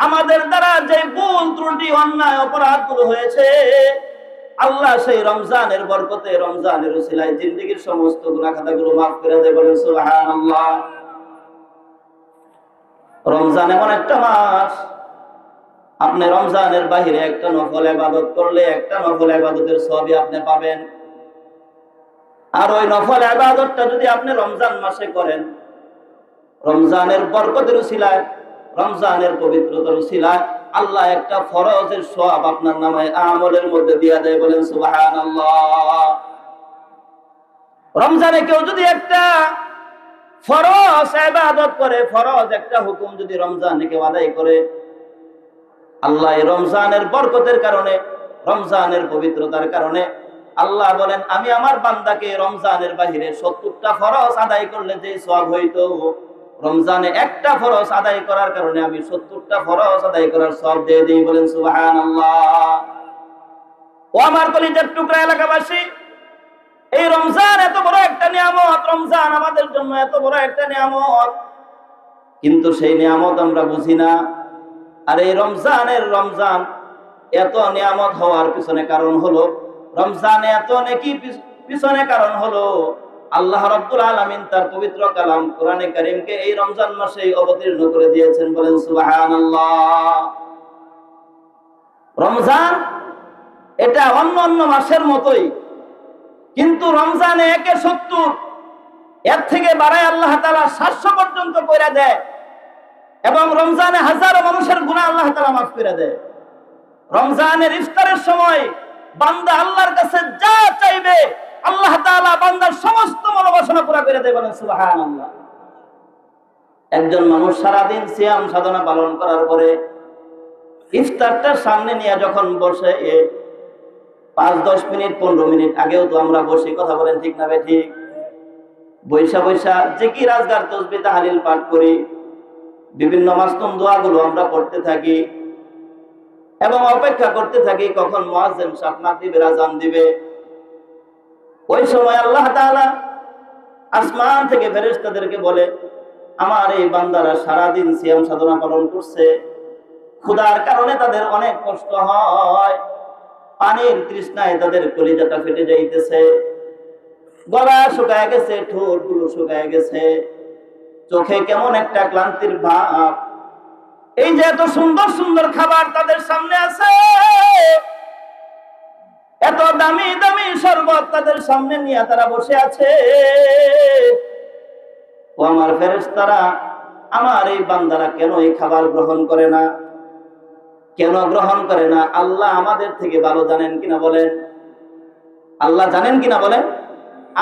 আমাদের দ্বারা যে ভুল ত্রুটি অন্যায় অপরাধগুলো হয়েছে, আল্লাহ সেই রমজানের বরকতে, রমজানের উসিলায় জিন্দেগীর সমস্ত গুনাহ খাতাগুলো মাফ করে দেয়। বলেন সুবহানাল্লাহ। রমজান এমন একটা মাস, আপনি রমজানের বাহিরে একটা নফল ইবাদত করলে একটা নফল ইবাদতের সওয়াবই আপনি পাবেন। আর ওই নফল ইবাদতটা যদি আপনি রমজান মাসে করেন, রমজানের বরকতের উসিলায়, রমজানের পবিত্রতার উসিলায় আল্লাহ একটা ফরজের সওয়াব আপনার নামে আমলের মধ্যে দিয়া দেয়। বলেন সুবহানাল্লাহ। রমজানে কেউ যদি একটা ফরজ ইবাদত করে, ফরজ একটা হুকুম যদি রমজানে কেউ আদায় করে, আল্লাহ এই রমজানের বরকতের কারণে, রমজানের পবিত্রতার কারণে আল্লাহ বলেন, আমি আমার বান্দাকে রমজানের বাহিরে 70টা ফরজ আদায় করলে যে সওয়াব হইতো, রমজানে একটা ফরজ আদায় করার কারণে আমি 70টা ফরজ আদায় করার সওয়াব দিয়ে দেই। বলেন সুবহানাল্লাহ। ও আমার কলিজার টুকরা এলাকাবাসী, এই রমজান এত বড় একটা নিয়ামত, রমজান আমাদের জন্য এত বড় একটা নিয়ামত, কিন্তু সেই নিয়ামত আমরা বুঝি না। আর এই রমজান এত নিয়ামত হওয়ার পিছনে কারণ হলো, রমজানে এত নেকি পিছনে কারণ হলো, আল্লাহ রাব্বুল আলামিন তার পবিত্র কালাম কোরআনে কারীমকে এই রমজান মাসেই অবতীর্ণ করে দিয়েছেন। বলেন সুবহানাল্লাহ। রমজান এটা অন্য মাসের মতোই, কিন্তু রমজানে 1/70, এর থেকে বাড়ায় আল্লাহ তাআলা 700 পর্যন্ত করে দেয়, এবং রমজানে হাজারো মানুষের গুনাহ আল্লাহ তাআলা মাফ করে দেয়। রমজানের ইফতারের সময় বান্দা আল্লাহর কাছে যা চাইবে, আল্লাহ তাআলা বান্দার সমস্ত মনোবাসনা পুরা করে দেয়। বলেন সুবহানাল্লাহ। একজন মানুষ সারাদিন সিয়াম সাধনা পালন করার পরে ইফতারটার সামনে নিয়ে যখন বসে, 5-10 মিনিট 15 মিনিট আগেও তো আমরা বসে কথা বলেন ঠিক না বেঠিক? বৈশা জিকির আজকার তাসবিহ তাহলিল পাঠ করি, বিভিন্ন মাসনুন দোয়াগুলো আমরা পড়তে থাকি এবং অপেক্ষা করতে থাকি কখন মুয়াজ্জিন সাহেব মাগরিবের আযান দিবে। ওই সময় আল্লাহ তাআলা আসমান থেকে ফেরেশতাদেরকে বলে, আমার এই বান্দারা সারাদিন সিয়াম সাধনা পালন করছে, ক্ষুধার কারণে তাদের অনেক কষ্ট হয়, পানির তৃষ্ণায় তাদের কলিজাটা ফেটে যাইতেছে, গলা শুকায় গেছে, ঠোঁটগুলো শুকায় গেছে, চোখে কেমন একটা ক্লান্তির ভাব। এই যে এত সুন্দর সুন্দর খাবার তাদের সামনে আছে, এত দামি দামি শরবত তাদের সামনে নিয়ে তারা বসে আছে, ও আমার ফেরেশতারা, আমার এই বান্দারা কেন এই খাবার গ্রহণ করে না, কেন গ্রহণ করে না? আল্লাহ আমাদের থেকে ভালো জানেন কিনা বলেন? আল্লাহ জানেন কিনা বলেন?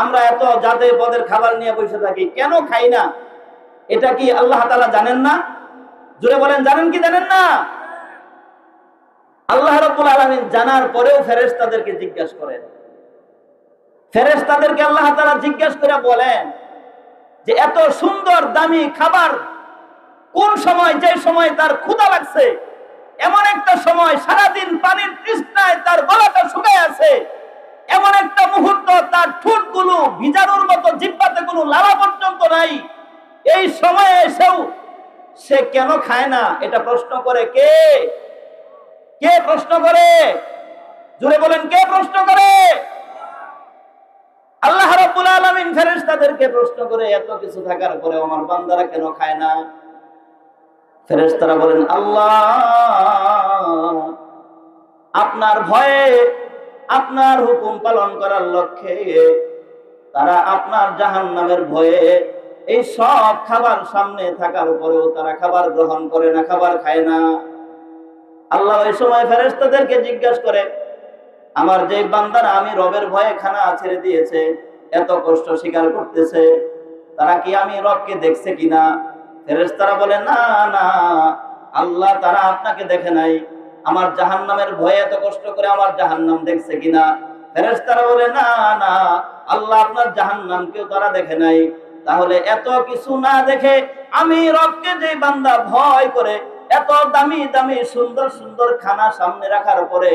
আমরা এত জাতে পদের খাবার নিয়ে বসে থাকি, কেন খাই না? এটা কি আল্লাহ তাআলা জানেন না? জোরে বলেন, জানেন কি জানেন না? আল্লাহ রাব্বুল আলামিন জানার পরেও ফেরেশতাদেরকে জিজ্ঞাসা করেন। ফেরেশতাদেরকে আল্লাহ তাআলা জিজ্ঞাসা করে বলেন যে এত সুন্দর দামি খাবার কোন সময়, যে সময় তার ক্ষুধা লাগছে, এমন একটা সময় সারাদিন পানির তৃষ্ণায় তার গলাটা শুকায় আছে, এমন একটা মুহূর্ত তার ঠোঁটগুলো ভিজানোর মতো জিহ্বাতে কোনো লালা পর্যন্ত নাই, এই সময়ে এসেও সে কেন খায় না? এটা প্রশ্ন করে কে? কে প্রশ্ন করে? জোরে বলেন, কে প্রশ্ন করে? আল্লাহ রাব্বুল আলামিন ফেরেশতাদেরকে প্রশ্ন করে, এত কিছু থাকার পরে আমার বান্দারা কেন খায় না? ফেরেশতারা বলেন, আল্লাহ আপনার ভয়ে, আপনার হুকুম পালন করার লক্ষ্যে তারা আপনার জাহান্নামের ভয়ে এই সব খাবার সামনে থাকার পরেও তারা খাবার গ্রহণ করে না, খাবার খায় না। আল্লাহ ওই সময় ফেরেশতাদেরকে জিজ্ঞাসা করে, আমার যে বান্দারা আমি রবের ভয়ে খানা ছেড়ে দিয়েছে, এত কষ্ট স্বীকার করতেছে, তারা কি আমি রবকে দেখছে কিনা? ফেরেশতারা বলে, না না আল্লাহ, তারা আপনাকে দেখে নাই। আমার জাহান্নামের ভয়ে এত কষ্ট করে আমার জাহান্নাম দেখছে কিনা? ফেরেশতারা বলে, না না আল্লাহ, আপনার জাহান্নামকেও তারা দেখে নাই। তাহলে এত কিছু না দেখে আমি রবকে যে বান্দা ভয় করে এত দামি দামি সুন্দর সুন্দর খানা সামনে রাখার পরে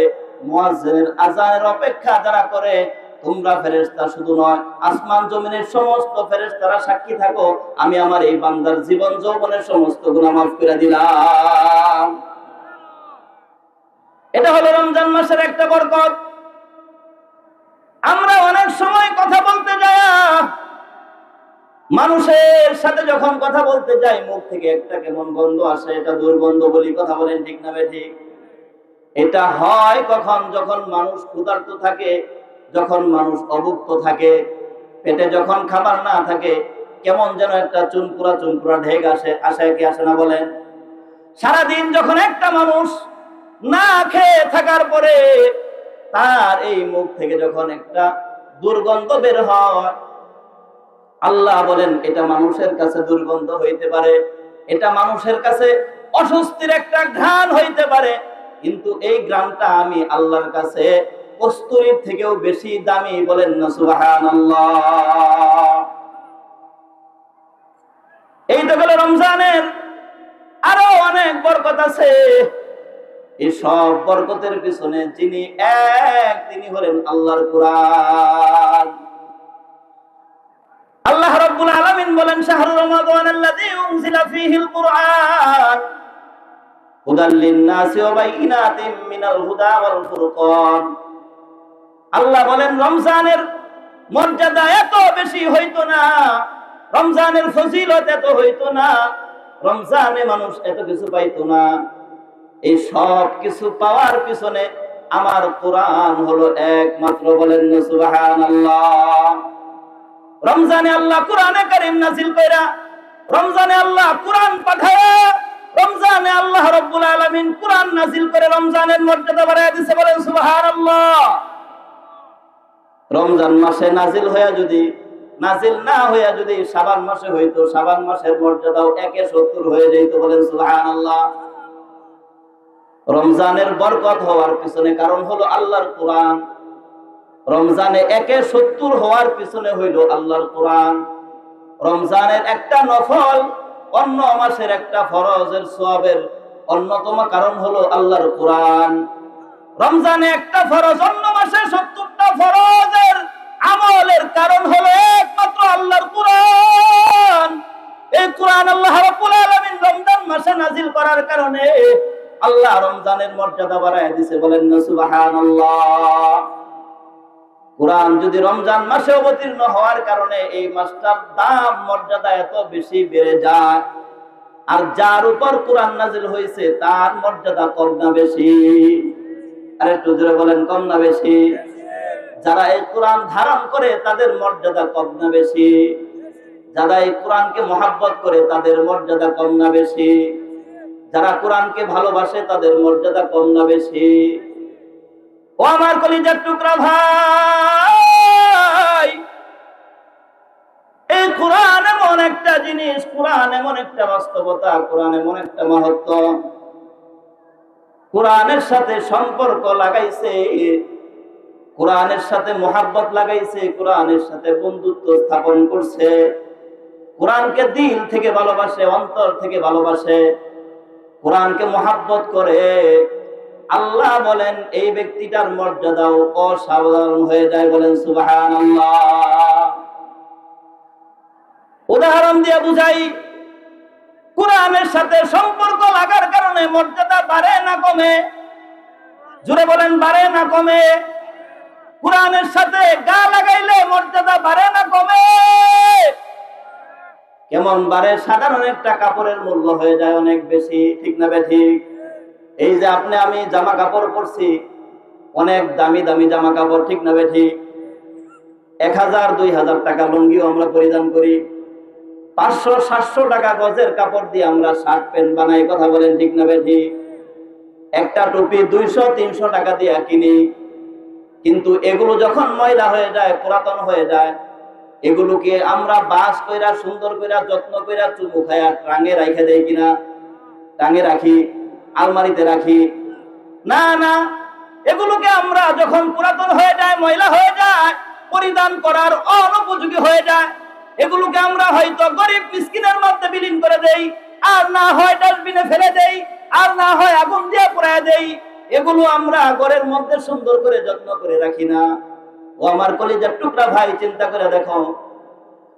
মুয়াজ্জিনের আযানের অপেক্ষা যারা করে, তোমরা ফেরেশতা শুধু নয়, আসমান জমিনের সমস্ত ফেরেশতারা সাক্ষী থাকো, আমি আমার এই বান্দার জীবন যৌবনের সমস্ত গুনাহ মাফ করে দিলাম। এটা হলো রমজান মাসের একটা বরকত। আমরা অনেক সময় কথা বলতে যাই, মানুষের সাথে যখন কথা বলতে যাই মুখ থেকে একটা কেমন গন্ধ আসে, এটা দুর্গন্ধ বলি। কথা বলেন ঠিক না বেঠিক? এটা হয় কখন? যখন মানুষ ক্ষুধার্ত থাকে, যখন মানুষ অভুক্ত থাকে, পেটে যখন খাবার না থাকে, কেমন যেন একটা চুনপুরা চুনপুরা ঢেক আসে কি আসে না বলেন? সারাদিন যখন একটা মানুষ না খেয়ে থাকার পরে তার এই মুখ থেকে যখন একটা দুর্গন্ধ বের হয়, আল্লাহ বলেন এটা মানুষের কাছে দুর্গন্ধ হইতে পারে, এটা মানুষের কাছে অস্বস্তির একটা ঘ্রাণ হইতে পারে, কিন্তু এই ঘ্রাণটা আমি আল্লাহর কাছে কস্তুরীর থেকেও বেশি দামি। বলেন না সুবহানাল্লাহ। এই তো গেল রমজানের। আরো অনেক বরকত আছে। এই সব বরকতের পিছনে যিনি এক, তিনি হলেন আল্লাহর কোরআন। আল্লাহ রাব্বুল আলামিন বলেন, শাহরুর রমাদানাল্লাযী উনজিলা ফীহিল কুরআন হুদাল লিন-নাসি ওয়া বাইয়িনাতিম মিনাল হুদা ওয়াল ফুরকান। আল্লাহ বলেন রমজানের মর্যাদা এত বেশি হইতো না, রমজানের ফজিলত এত হইতো না, রমজানে মানুষ এত কিছু পাইতো না। এই সব কিছু পাওয়ার পিছনে আমার কোরআন হলো একমাত্র। বলেন না সুবহানাল্লাহ। রমজানে আল্লাহ কোরআনে কারীম নাযিল কইরা, রমজানে আল্লাহ কোরআন পাঠায়া, রমজানে আল্লাহ রাব্বুল আলামিন কোরআন নাযিল করে রমজানের মর্যাদা বাড়ায় দিয়েছে। বলেন সুবহানাল্লাহ। রমজান মাসে নাযিল না হইয়া যদি শাবান মাসে হইতো, শাবান মাসের মর্যাদাও 170 হয়ে যেত। বলেন সুবহানাল্লাহ। রমজানের বরকত হওয়ার পিছনে কারণ হলো আল্লাহর কোরআন। রমজানে 170 হওয়ার পিছনে হইল আল্লাহর কোরআন। রমজানের একটা নফল অন্য মাসের একটা ফরজের সওয়াবের অন্যতম কারণ হলো আল্লাহর কোরআন। রমজানে একটা ফরজ, অন্য মাসে 70টা ফরজের আমলের কারণ হলো একমাত্র আল্লাহর কোরআন। এই কোরআন আল্লাহ রাব্বুল আলামিন রমজান মাসে নাযিল করার কারণে আল্লাহ রমজানের মর্যাদা বাড়ায় দিয়েছে। বলেন না সুবহানাল্লাহ। কোরআন যদি রমজান মাসে অবতীর্ণ হওয়ার কারণে এই মাসটার দাম মর্যাদা এত বেশি বেড়ে যায়, আর যার উপর কোরআন নাযিল হয়েছে তার মর্যাদা কম না বেশি? আরে একটু জোরে বলেন, কম না বেশি? যারা এই কোরআন ধারণ করে তাদের মর্যাদা কম না বেশি? যারা এই কোরআনকে মহব্বত করে তাদের মর্যাদা কম না বেশি? যারা কোরআনকে ভালোবাসে তাদের মর্যাদা কম না বেশি? ও আমার কলিজার টুকরা ভাই, এই কোরআন এমন একটা জিনিস, কোরআন এমন একটা বাস্তবতা, কোরআন এমন একটা মহত্ব। কোরআনের সাথে সম্পর্ক লাগাইছে, কোরআনের সাথে মোহাব্বত লাগাইছে, কোরআনের সাথে বন্ধুত্ব স্থাপন করছে, কোরআনকে দিল থেকে ভালোবাসে, অন্তর থেকে ভালোবাসে, কোরআনকে মোহাব্বত করে। আল্লাহ বলেন এই ব্যক্তিটার মর্যাদাও অসাধারণ হয়ে যায়। বলেন সুবহানাল্লাহ। উদাহরণ দিয়ে বুঝাই, কোরআনের সাথে সম্পর্ক লাগার কারণে মর্যাদা বাড়ে না কমে? জোরে বলেন, বাড়ে না কমে? কোরআনের সাথে গা লাগাইলে মর্যাদা বাড়ে না কমে? কেমন বাড়ে? সাধারণ একটা কাপড়ের মূল্য হয়ে যায় অনেক বেশি। ঠিক না বেঠিক? এই যে আপনি আমি জামা কাপড় পরছি, অনেক দামি দামি জামা কাপড়। ঠিক না বেঠিক? 1000 2000 টাকা লুঙ্গিও আমরা পরিধান করি, 500 700 টাকা গজের কাপড় দিয়ে আমরা শার্ট প্যান্ট বানাই। কথা বলেন ঠিক না বেঠিক? একটা টুপি 200 300 টাকা দিয়ে কিনি, কিন্তু এগুলো যখন ময়লা হয়ে যায়, পুরাতন হয়ে যায়, এগুলোকে আমরা বাস কইরা সুন্দর কইরা যত্ন কইরা চুমু খায়া টাঙে রাখে দেই কিনা? টাঙে রাখি, আলমারিতে রাখি না। না, এগুলোকে আমরা যখন পুরাতন হয়ে যায়, ময়লা হয়ে যায়, পরিধান করার অনুপযোগী হয়ে যায়, এগুলোকে আমরা হয়তো গরিব মিসকিনের মধ্যে বিলীন করে দেই, আর না হয় ডাস্টবিনে ফেলে দেই, আর না হয় আগুন দিয়ে পোড়ায় দেই। এগুলো আমরা ঘরের মধ্যে সুন্দর করে যত্ন করে রাখি না। ও আমার কলিজার টুকরা ভাই, চিন্তা করে দেখো,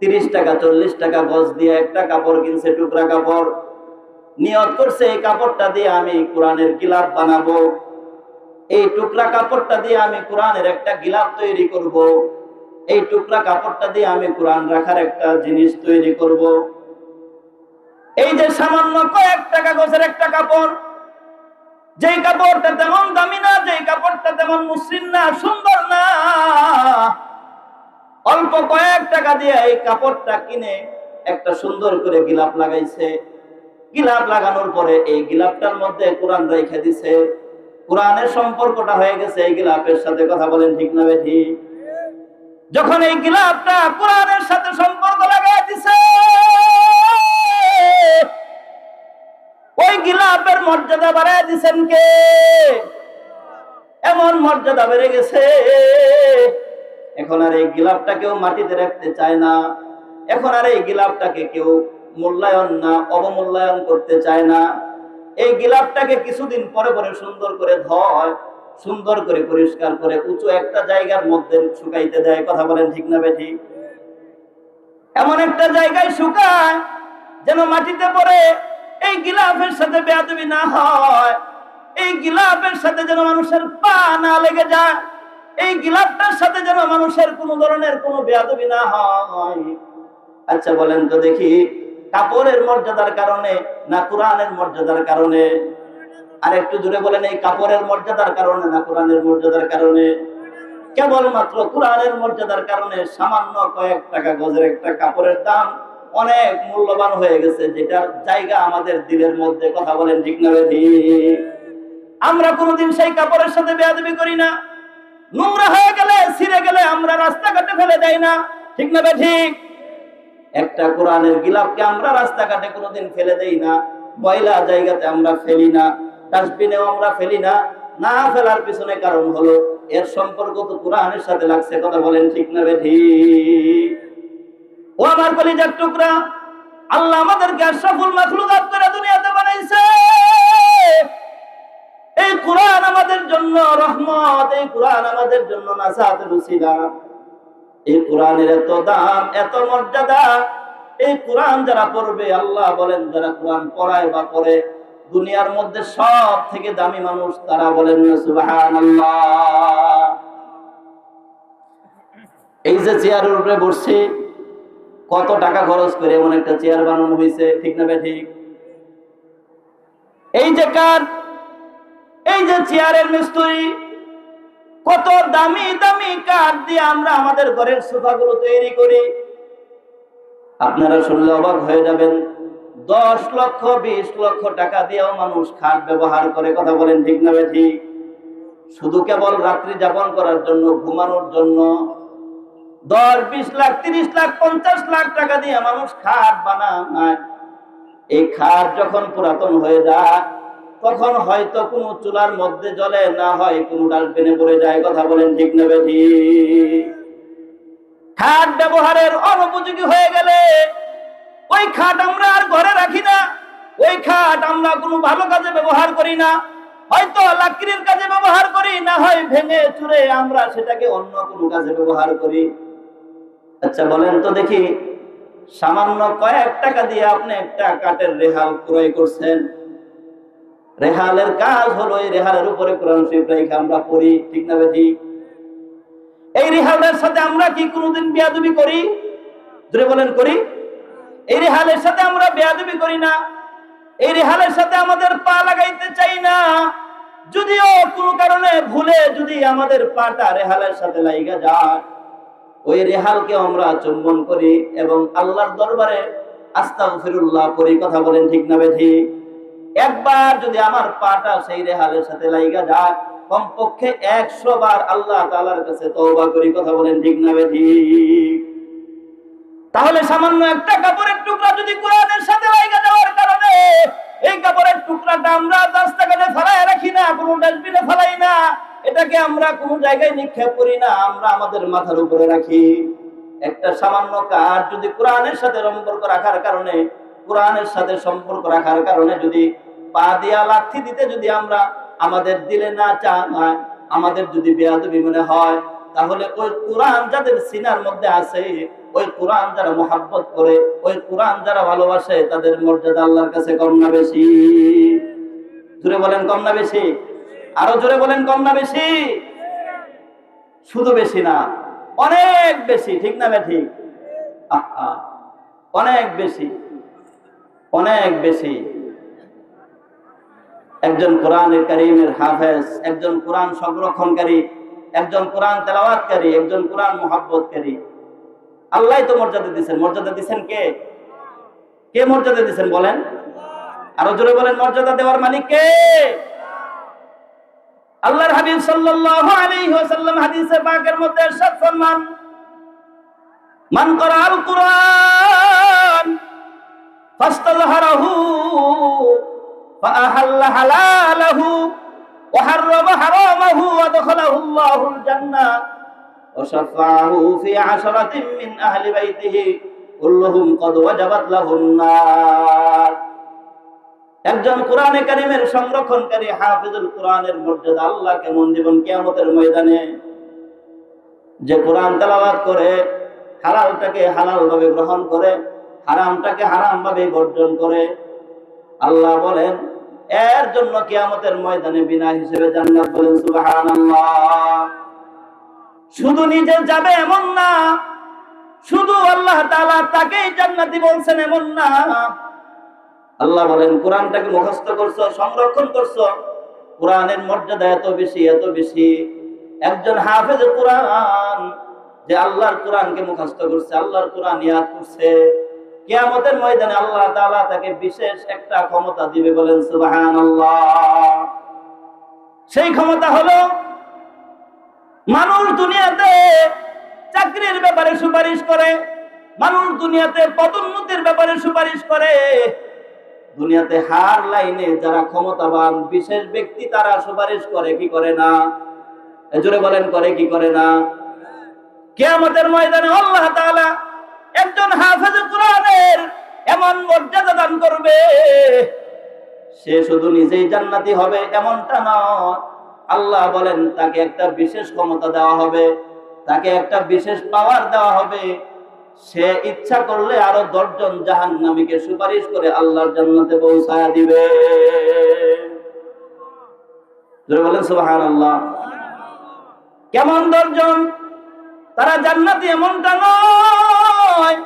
30 টাকা 40 টাকা গজ দিয়ে একটা কাপড় কিনছে, টুকরা কাপড়, নিয়ত করছে এই কাপড়টা দিয়ে আমি কোরআনের গিলাফ বানাবো, এই টুকরা কাপড়টা দিয়ে আমি কোরআনের একটা গিলাফ তৈরি করব, এই টুকরা কাপড়টা দিয়ে আমি কোরআন রাখার একটা জিনিস তৈরি করব। এই যে সামান্য কয়েক টাকা গজের একটা কাপড়, যেই কাপড়টা তেমন দামি না, যেই কাপড়টা তেমন মসৃণ না, সুন্দর না, অল্প কয়েক টাকা দিয়ে এই কাপড়টা কিনে একটা সুন্দর করে গিলাফ লাগাইছে। গিলাফ লাগানোর পরে এই গিলাফটার মধ্যে কোরআন রেখে দিছে, কোরআনের সম্পর্কটা হয়ে গেছে এই গিলাফের সাথে। কথা বলেন ঠিক না বেঠিক? যখন এই গিলাফটা কোরআনের সাথে সম্পর্ক লাগাই দিছে, ওই গিলাফের মর্যাদা বাড়ায় দিছেন কে? এমন মর্যাদা বেড়ে গেছে, এখন আর এই গিলাফটা কেউ মাটিতে রাখতে চায় না, এখন আর এই গিলাফটাকে কেউ মূল্যায়ন না অবমূল্যায়ন করতে চায় না। এই গিলাফটাকে কিছুদিন পরে পরে সুন্দর করে ধয়, সুন্দর করে পরিষ্কার করে উঁচু একটা জায়গার মধ্যে শুকাইতে দেয়। কথা বলেন ঠিক না বেঠিক? এমন একটা জায়গায় শুকায় যেন মাটিতে পড়ে এই গিলাফের সাথে বেয়াদবি না হয়, এই গিলাফের সাথে যেন মানুষের পা না লেগে যায়, এই গিলাফটার সাথে যেন মানুষের কোন ধরনের কোনো বেয়াদবি না হয়। আচ্ছা বলেন তো দেখি, কাপড়ের মর্যাদার কারণে না কোরআনের মর্যাদার কারণে? আর একটু জোরে বলেন, এই কাপড়ের মর্যাদার কারণে না কোরআনের মর্যাদার কারণে? কেবলমাত্র কোরআনের মর্যাদার কারণে সামান্য কয়েক টাকা গজের একটা কাপড়ের দাম অনেক মূল্যবান হয়ে গেছে, যেটার জায়গা আমাদের দিলের মধ্যে। কথা বলেন ঠিক না বেঠিক? আমরা কোনোদিন সেই কাপড়ের সাথে বেয়াদবি করি না, নোংরা হয়ে গেলে ছিঁড়ে গেলে আমরা রাস্তাঘাটে ফেলে দেই না, ঠিক না বেঠিক? একটা কোরআনের গিলাফকে আমরা রাস্তাঘাটে কোনোদিন ফেলে দেই না, ময়লা জায়গাতে আমরা ফেলি না, ডাস্টবিনেও আমরা ফেলি না। না ফেলার পিছনে কারণ হলো এর সম্পর্ক তো কোরআনের সাথে লাগছে। কথা বলেন ঠিক না বেঠিক? ও আমার কলিজার টুকরা, আল্লাহ আমাদেরকে আশরাফুল মাখলুকাত করে দুনিয়াতে বানাইছে। এই কোরআন আমাদের জন্য রহমত, এই কোরআন আমাদের জন্য নাজাতের উসিলা। এই কোরআনের এত দাম, এত মর্যাদা, এই কোরআন যারা পড়বে, আল্লাহ বলেন যারা কোরআন পড়ায় বা পড়ে, দুনিয়ার মধ্যে সব থেকে দামি মানুষ তারা। বলেন সুবহানাল্লাহ। এই যে চেয়ারের উপরে বসছি, কত টাকা খরচ করে এমন একটা চেয়ার বানানো হয়েছে, ঠিক না বেঠিক? এই যে কাঠ, এই যে চেয়ারের মিস্ত্রি, কত দামি দামি কাঠ দিয়ে আমরা আমাদের ঘরের সোফাগুলো তৈরি করি। আপনারা শুনলে অবাক হয়ে যাবেন, 10 লক্ষ 20 লক্ষ টাকা দিয়েও মানুষ খাট ব্যবহার করে। কথা বলেন ঠিক না বেঠিক? শুধু কেবল রাত্রি যাপন করার জন্য, ঘুমানোর জন্য 10 20 লাখ 30 লাখ 50 লাখ টাকা দিয়ে মানুষ খাট বানায়। এই খাট যখন পুরাতন হয়ে যায়, তখন হয়তো কোনো চুলার মধ্যে জ্বলে, না হয় কোনো ডাস্টবিনে পড়ে যায়। কথা বলেন ঠিক না বেঠিক? খাট ব্যবহারের অনুপযোগী হয়ে গেলে ওই খাট আমরা আর ঘরে রাখি না, ওই খাট আমরা কোনো ভালো কাজে ব্যবহার করি না, হয়তো লাকড়ির কাজে ব্যবহার করি, না হয় ভেঙে চুরে আমরা সেটাকে অন্য কোনো কাজে ব্যবহার করি। আচ্ছা বলেন তো দেখি, সামান্য কয়েক টাকা দিয়ে আপনি একটা কাঠের রেহাল ক্রয় করছেন, রেহালের কাজ হলো এই রেহালের উপরে কোরআন শরীফ রেখে আমরা পড়ি, ঠিক না বেঠিক? এই রেহালের সাথে আমরা কি কোনোদিন বেয়াদবি করি? জোরে বলেন করি? এই রেহালের সাথে আমরা বেয়াদবি করি না, এই রেহালের সাথে আমাদের পা লাগাইতে চাই না। যদিও কোনো কারণে ভুলে যদি আমাদের পাটা রেহালের সাথে লাগা যায়, ওই রেহালকে আমরা চুম্বন করি এবং আল্লাহর দরবারে আস্তাগফিরুল্লাহ করি। কথা বলেন ঠিক না বেঠিক? একবার যদি আমার পাটা সেই রেহালের সাথে লাইগা যায়, কমপক্ষে 100 বার আল্লাহ তাআলার কাছে তওবা করি। কথা বলেন ঠিক না বেঠিক? তাহলে সামান্য একটা কাপড়ের টুকরা যদি কোরআনের সাথে লাইগা যাওয়ার কারণে এই কাপড়ের টুকরাটা আমরা রাস্তাঘাটে ফেলায় রাখি না, কোনো ডাস্টবিনে ফেলাই না, এটাকে আমরা কোনো জায়গায় নিক্ষেপ করি না, আমরা আমাদের মাথার উপরে রাখি। একটা সামান্য কাঠ যদি কোরআনের সাথে সম্পর্ক রাখার কারণে, কোরআনের সাথে সম্পর্ক রাখার কারণে যদি পা দিয়া লাথি দিতে যদি আমরা আমাদের দিলে না চায়, আমাদের যদি বেয়াদবি মনে হয়, তাহলে ওই কোরআন যাদের সিনার মধ্যে আছে, ওই কোরআন যারা মুহাব্বত করে, ওই কোরআন যারা ভালোবাসে, তাদের মর্যাদা আল্লাহর কাছে কম না বেশি? জোরে বলেন কম না বেশি? আরো জোরে বলেন কম না বেশি? শুধু বেশি না, অনেক বেশি। ঠিক না ঠিক? অনেক বেশি, অনেক বেশি। একজন কোরআনের কারীমের হাফেজ, একজন কোরআন সংরক্ষণকারী, একজন কোরআন তেলাওয়াতকারী, একজন কোরআন মুহাব্বতকারী, আল্লাহ তো মর্যাদা দিবেন। মর্যাদা দিবেন কে? কে মর্যাদা দিবেন বলেন? আরো জোরে বলেন, মর্যাদা দেওয়ার মালিক কে? আল্লাহর হাবিব সাল্লাল্লাহু আলাইহি ওয়াসাল্লাম হাদিসে পাকের মধ্যে ইরশাদ ফরমান, মান ক্বারাআল কুরআন ফাস্তাযহারাহু ফাআহাল্লা হালালাহু ওয়া হাররামা হারামাহু ওয়া দাখালাহু আল্লাহুল জান্নাহ ওয়া শাফাআহু ফি 'আশরাতিন মিন আহলি বাইতিহি কুল্লুহুম ক্বাদ ওয়াজাবাত লাহুন নার। একজন কোরআনে কারীমের সংরক্ষণকারী হাফিজুল কোরআনের মর্যাদা আল্লাহ কেমন দিবেন কিয়ামতের ময়দানে? যে কোরআন তেলাওয়াত করে, হালালটাকে হালাল ভাবে গ্রহণ করে, হারামটাকে হারাম ভাবে বর্জন করে, আল্লাহ বলেন এর জন্য কিয়ামতের ময়দানে বিনা হিসেবে জান্নাত। বলেন সুবহানাল্লাহ। শুধু নিজে যাবে এমন না, শুধু আল্লাহ তাআলা তাকেই জান্নাতি বলছেন এমন না। আল্লাহ বলেন কোরআনটাকে মুখস্থ করছো, সংরক্ষণ করছো, কোরআনের মর্যাদা এত বেশি, এত বেশি। একজন হাফেজ কোরআন যে আল্লাহর কোরআনকে মুখস্থ করছে, আল্লাহর কোরআন ইয়াদ করছে, কিয়ামতের ময়দানে আল্লাহ তাআলা তাকে বিশেষ একটা ক্ষমতা দিবে। বলেন সুবহানাল্লাহ। সেই ক্ষমতা হলো মানুষ দুনিয়াতে চাকরির ব্যাপারে সুপারিশ করে, মানুষ দুনিয়াতে পদোন্নতির ব্যাপারে সুপারিশ করে, দুনিয়াতে হার লাইনে যারা ক্ষমতাবান বিশেষ ব্যক্তি তারা সুপারিশ করে কি করে না? জোরে বলেন করে কি করে না? কিয়ামতের ময়দানে আল্লাহ তাআলা একজন হাফেজ কোরআনের এমন মর্যাদা দান করবে, সে শুধু নিজেই জান্নাতি হবে এমনটা নয়, আল্লাহ বলেন তাকে একটা বিশেষ ক্ষমতা দেওয়া হবে, তাকে একটা বিশেষ পাওয়ার দেওয়া হবে। সে ইচ্ছা করলে আরো 10 জন জাহান্নামীকে সুপারিশ করে আল্লাহর জান্নাতে পৌঁছায়া দিবে। জোরে বলেন সুবহানাল্লাহ। কেমন 10 জন? তারা জান্নাতি এমনটা নয়,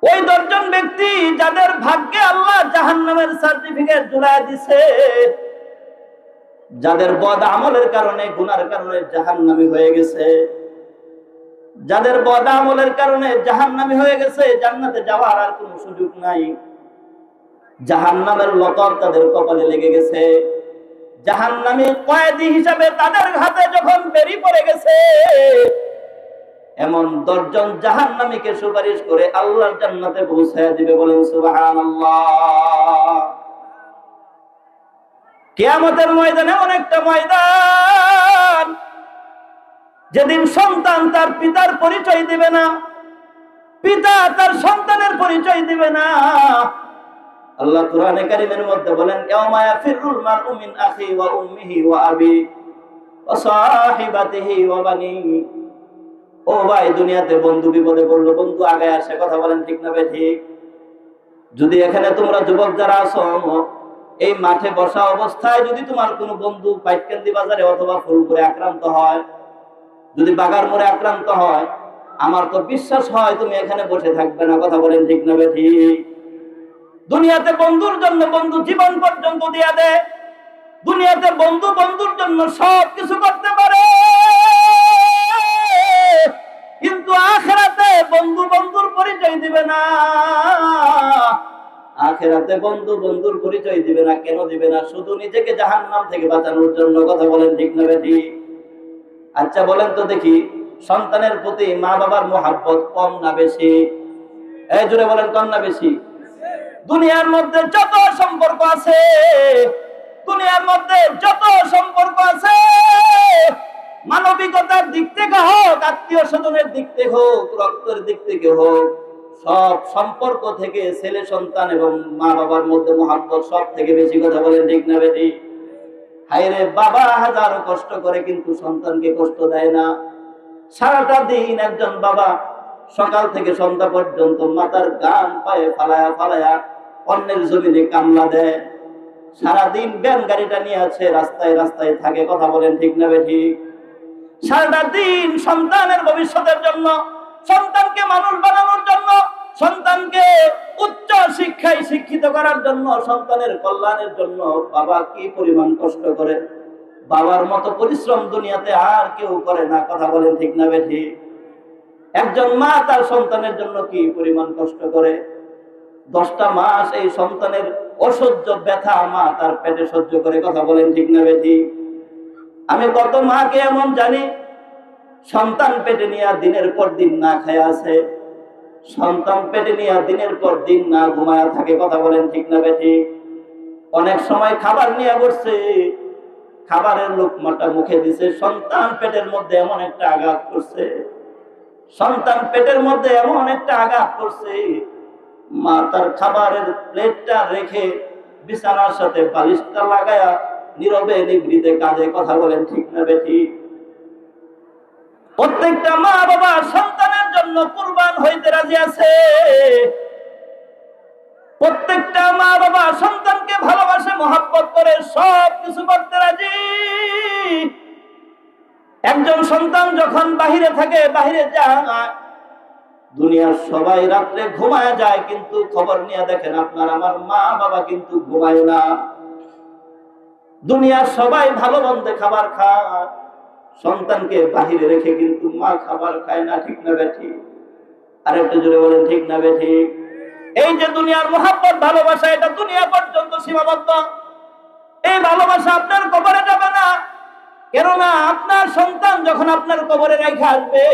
ওই 10 জন ব্যক্তি যাদের ভাগ্যে আল্লাহ জাহান্নামের সার্টিফিকেট ঝুলায় দিছে, যাদের বদ আমলের কারণে, গুনার কারণে জাহান্নামী হয়ে গেছে, যাদের বদ আমলের কারণে জাহান্নামী হয়ে গেছে, জান্নাতে যাওয়ার আর কোনো সুযোগ নাই, জাহান্নামের লকব তাদের কপালে লেগে গেছে, জাহান্নামী কয়েদি হিসাবে তাদের হাতে যখন বেরি পড়ে গেছে, এমন 10 জন জাহান্নামীকে সুপারিশ করে আল্লাহর জান্নাতে পৌঁছায় দিবে। বলেন সুবহানাল্লাহ। কিয়ামতের ময়দানে এমন একটা ময়দান যেদিন সন্তান তার পিতার পরিচয় দিবে না, পিতা তার সন্তানের পরিচয় দিবে না। আল্লাহ কোরআনে কারীমের মধ্যে বলেন ইয়াউমা ইয়াফিরুল মারউ মিন আখি ওয়া উম্মিহি ওয়া আবি ওয়া সাহিবাতিহি ওয়া বানি। ও ভাই, দুনিয়াতে বন্ধু বিপদে পড়লো, বন্ধু আগে আসে। কথা বলেন ঠিক না ঠিক? যদি এখানে তোমরা যুবক যারা আছো, এই মাঠে বসা অবস্থায় যদি তোমার কোনো বন্ধু পাইকান্দি বাজারে অথবা ফুলপুরে আক্রান্ত হয়, যদি বাগার মোড়ে আক্রান্ত হয়, আমার তো বিশ্বাস হয় তুমি এখানে বসে থাকবে না। কথা বলেন ঠিক না ঠিক? দুনিয়াতে বন্ধুর জন্য বন্ধু জীবন পর্যন্ত দিয়া দেয়, দুনিয়াতে বন্ধু বন্ধুর জন্য সব কিছু করতে পারে, থাকতে বন্ধু বন্ধুর পরিচয় দিবে না। কেন দিবে না? শুধু নিজেকে জাহান্নাম থেকে বাঁচানোর জন্য। কথা বলেন ঠিক না বেঠিক? আচ্ছা বলেন তো দেখি, সন্তানের প্রতি মা বাবার মোহাব্বত কম না বেশি? এই জোরে বলেন, কম না বেশি? দুনিয়ার মধ্যে যত সম্পর্ক আছে, দুনিয়ার মধ্যে যত সম্পর্ক আছে, মানবিকতার দিক থেকে হোক, আত্মীয় স্বজনের দিক থেকে হোক, রক্তের দিক থেকে হোক, সব সম্পর্ক থেকে ছেলে সন্তান এবং মা বাবার মধ্যে মোহাব্বত সব থেকে বেশি। কথা বলেন ঠিক না বেঠিক? হায়রে বাবা হাজারো কষ্ট করে কিন্তু সন্তানকে কষ্ট দেয় না। সারাটা দিন একজন বাবা সকাল থেকে সন্ধ্যা পর্যন্ত মাথার গান পায়ে ফালায়া ফালায়া অন্যের জমিনে কামলা দেয়। সারাদিন ব্যান গাড়িটা নিয়ে আছে, রাস্তায় রাস্তায় থাকে। কথা বলেন ঠিক না বেঠিক? সারাটা দিন সন্তানের ভবিষ্যতের জন্য, সন্তানকে মানুষ বানানোর জন্য, সন্তানকে উচ্চ শিক্ষায় শিক্ষিত করার জন্য, সন্তানের কল্যাণের জন্য বাবা কি পরিমাণ কষ্ট করে। বাবার মতো পরিশ্রম দুনিয়াতে আর কেউ করে না। কথা বলেন ঠিক না বেঠিক? একজন মা তার সন্তানের জন্য কি পরিমাণ কষ্ট করে। 10টা মাস এই সন্তানের অসহ্য ব্যথা মা তার পেটে সহ্য করে। কথা বলেন ঠিক না বেঠিক? আমি কত মাকে এমন জানি, সন্তান পেটে নিয়ে দিনের পর দিন না খায় আছে, সন্তান পেটে নিয়ে দিনের পর দিন না ঘুমায়া থাকে। কথা বলেন ঠিক না বেঠিক? অনেক সময় খাবার নিয়ে বসছে, খাবারের লোকমাটা মুখে দিছে, সন্তান পেটের মধ্যে এমন একটা আঘাত করছে, সন্তান পেটের মধ্যে এমন একটা আঘাত করছে, মা তার খাবারের প্লেটটা রেখে বিছানার সাথে বালিশটা লাগায়া নীরবে নিভৃতে কাঁদে। কথা বলেন ঠিক না বেঠিক? প্রত্যেকটা মা বাবা সন্তানের জন্য কুরবান হইতে রাজি আছে। প্রত্যেকটা মা বাবা সন্তানকে ভালোবাসে, মহব্বত করে, সব কিছু করতে রাজি। একজন সন্তান যখন বাহিরে থাকে, বাহিরে যায়, দুনিয়ার সবাই রাত্রে ঘুমায় যায়, কিন্তু খবর নিয়ে দেখেন আপনার আমার মা বাবা কিন্তু ঘুমায় না। দুনিয়ার সবাই ভালো মন্দে খাবার খায়, সন্তানকে বাহিরে রেখে কিন্তু মা খাবার খায় না। ঠিক না বেঠিক? আরেকটু জোরে বলেন ঠিক না বেঠিক? এই যে দুনিয়ার মহব্বত ভালোবাসা, এটা দুনিয়া পর্যন্ত সীমাবদ্ধ। এই ভালোবাসা আপনার কবরে যাবে না। কেননা আপনার সন্তান যখন আপনার কবরে রেখে আসবে,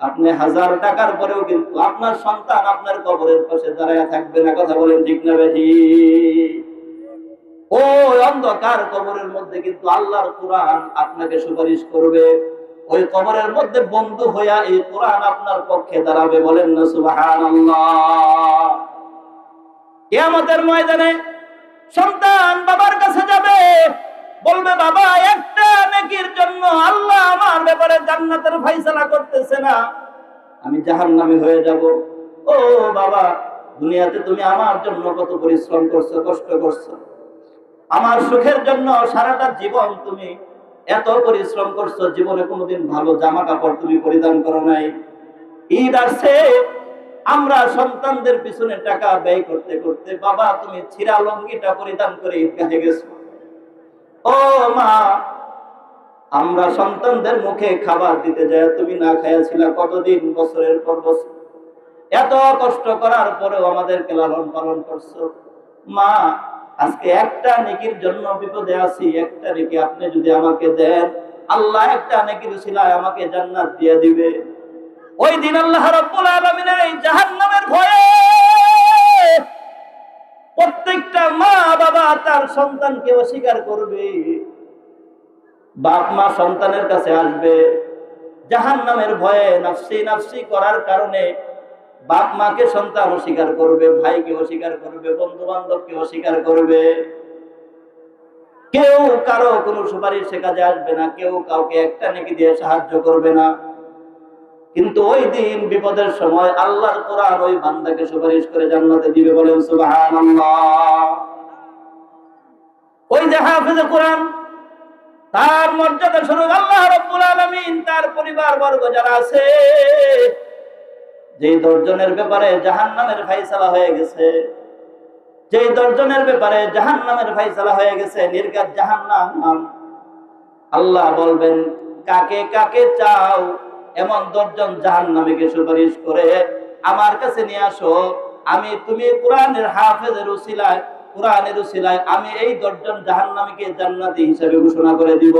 আপনি 1000 টাকার পরেও কিন্তু আপনার সন্তান আপনার কবরের পাশে দাঁড়ায় থাকবে না। কথা বলেন ঠিক না বেঠিক? ওই অন্ধকার কবরের মধ্যে কিন্তু আল্লাহর কোরআন আপনাকে সুপারিশ করবে। ওই কবরের মধ্যে বন্ধু হইয়া এই কোরআন আপনার পক্ষে দাঁড়াবে। বলেন না সুবহানাল্লাহ? কিয়ামতের ময়দানে সন্তান বাবার কাছে যাবে, বলবে বাবা একটা নেকির জন্য আল্লাহ আমার ব্যাপারে জান্নাতের ফয়সালা করতেছে না, আমি জাহান্নামী হয়ে যাব। ও বাবা, দুনিয়াতে তুমি আমার জন্য কত পরিশ্রম করছো, কষ্ট করছো, আমার সুখের জন্য সারাটা জীবন তুমি এত পরিশ্রম করছো, জীবনে কোনোদিন ভালো জামা কাপড় তুমি পরিধান করো নাই। ঈদ আসছে, আমরা সন্তানদের পিছনে টাকা ব্যয় করতে করতে বাবা তুমি ছিঁড়া লঙ্গিটা পরিধান করে ঈদগাহে গেছো। ও মা, আমরা সন্তানদের মুখে খাবার দিতে যায় তুমি না খাইয়াছিলা কতদিন, বছরের পর বছর, এত কষ্ট করার পরেও আমাদেরকে লালন পালন করছো। মা, আজকে একটা নেকির জন্য বিপদে আছি, একটা নেকি আপনি যদি আমাকে দেন, আল্লাহ একটা নেকির উসিলায় আমাকে জান্নাত দিয়ে দিবে। ওই দিন আল্লাহ রাব্বুল আলামিনের এই জাহান্নামের ভয়ে প্রত্যেকটা মা বাবা তার সন্তানকে অস্বীকার করবে। বাপ মা সন্তানের কাছে আসবে জাহান্নামের ভয়ে, নাফসি নাফসি করার কারণে বাপ মাকে সন্তান অস্বীকার করবে, ভাইকে অস্বীকার করবে, বন্ধু বান্ধবকে অস্বীকার করবে। কেউ কারো কোনো সুপারিশে কাজে আসবে না, কেউ কাউকে একটা নেকি দিয়ে সাহায্য করবে না। কিন্তু ওই দিন বিপদের সময় আল্লাহর কোরআন ওই বান্দাকে সুপারিশ করে জান্নাতে দিবে। বলেন সুবহানাল্লাহ। ওই যে হাফেজে কোরআন, তার মর্যাদা স্বরূপ আল্লাহ রাব্বুল আলামিন তার পরিবার বর্গ যারা আছে, যেই 10 জনের ব্যাপারে জাহান্নামের ফয়সালা হয়ে গেছে, যেই 10 জনের ব্যাপারে জাহান্নামের ফয়সালা হয়ে গেছে, নির্ঘাত জাহান্নাম, আল্লাহ বলবেন কাকে কাকে চাও, এমন 10 জন জাহান্নামীকে সুপারিশ করে আমার কাছে নিয়ে আসো, আমি তুমি কোরআনের হাফেজের উসিলায়, কোরআনের উসিলায় আমি এই 10 জন জাহান্নামীকে জান্নাতি হিসেবে ঘোষণা করে দিব।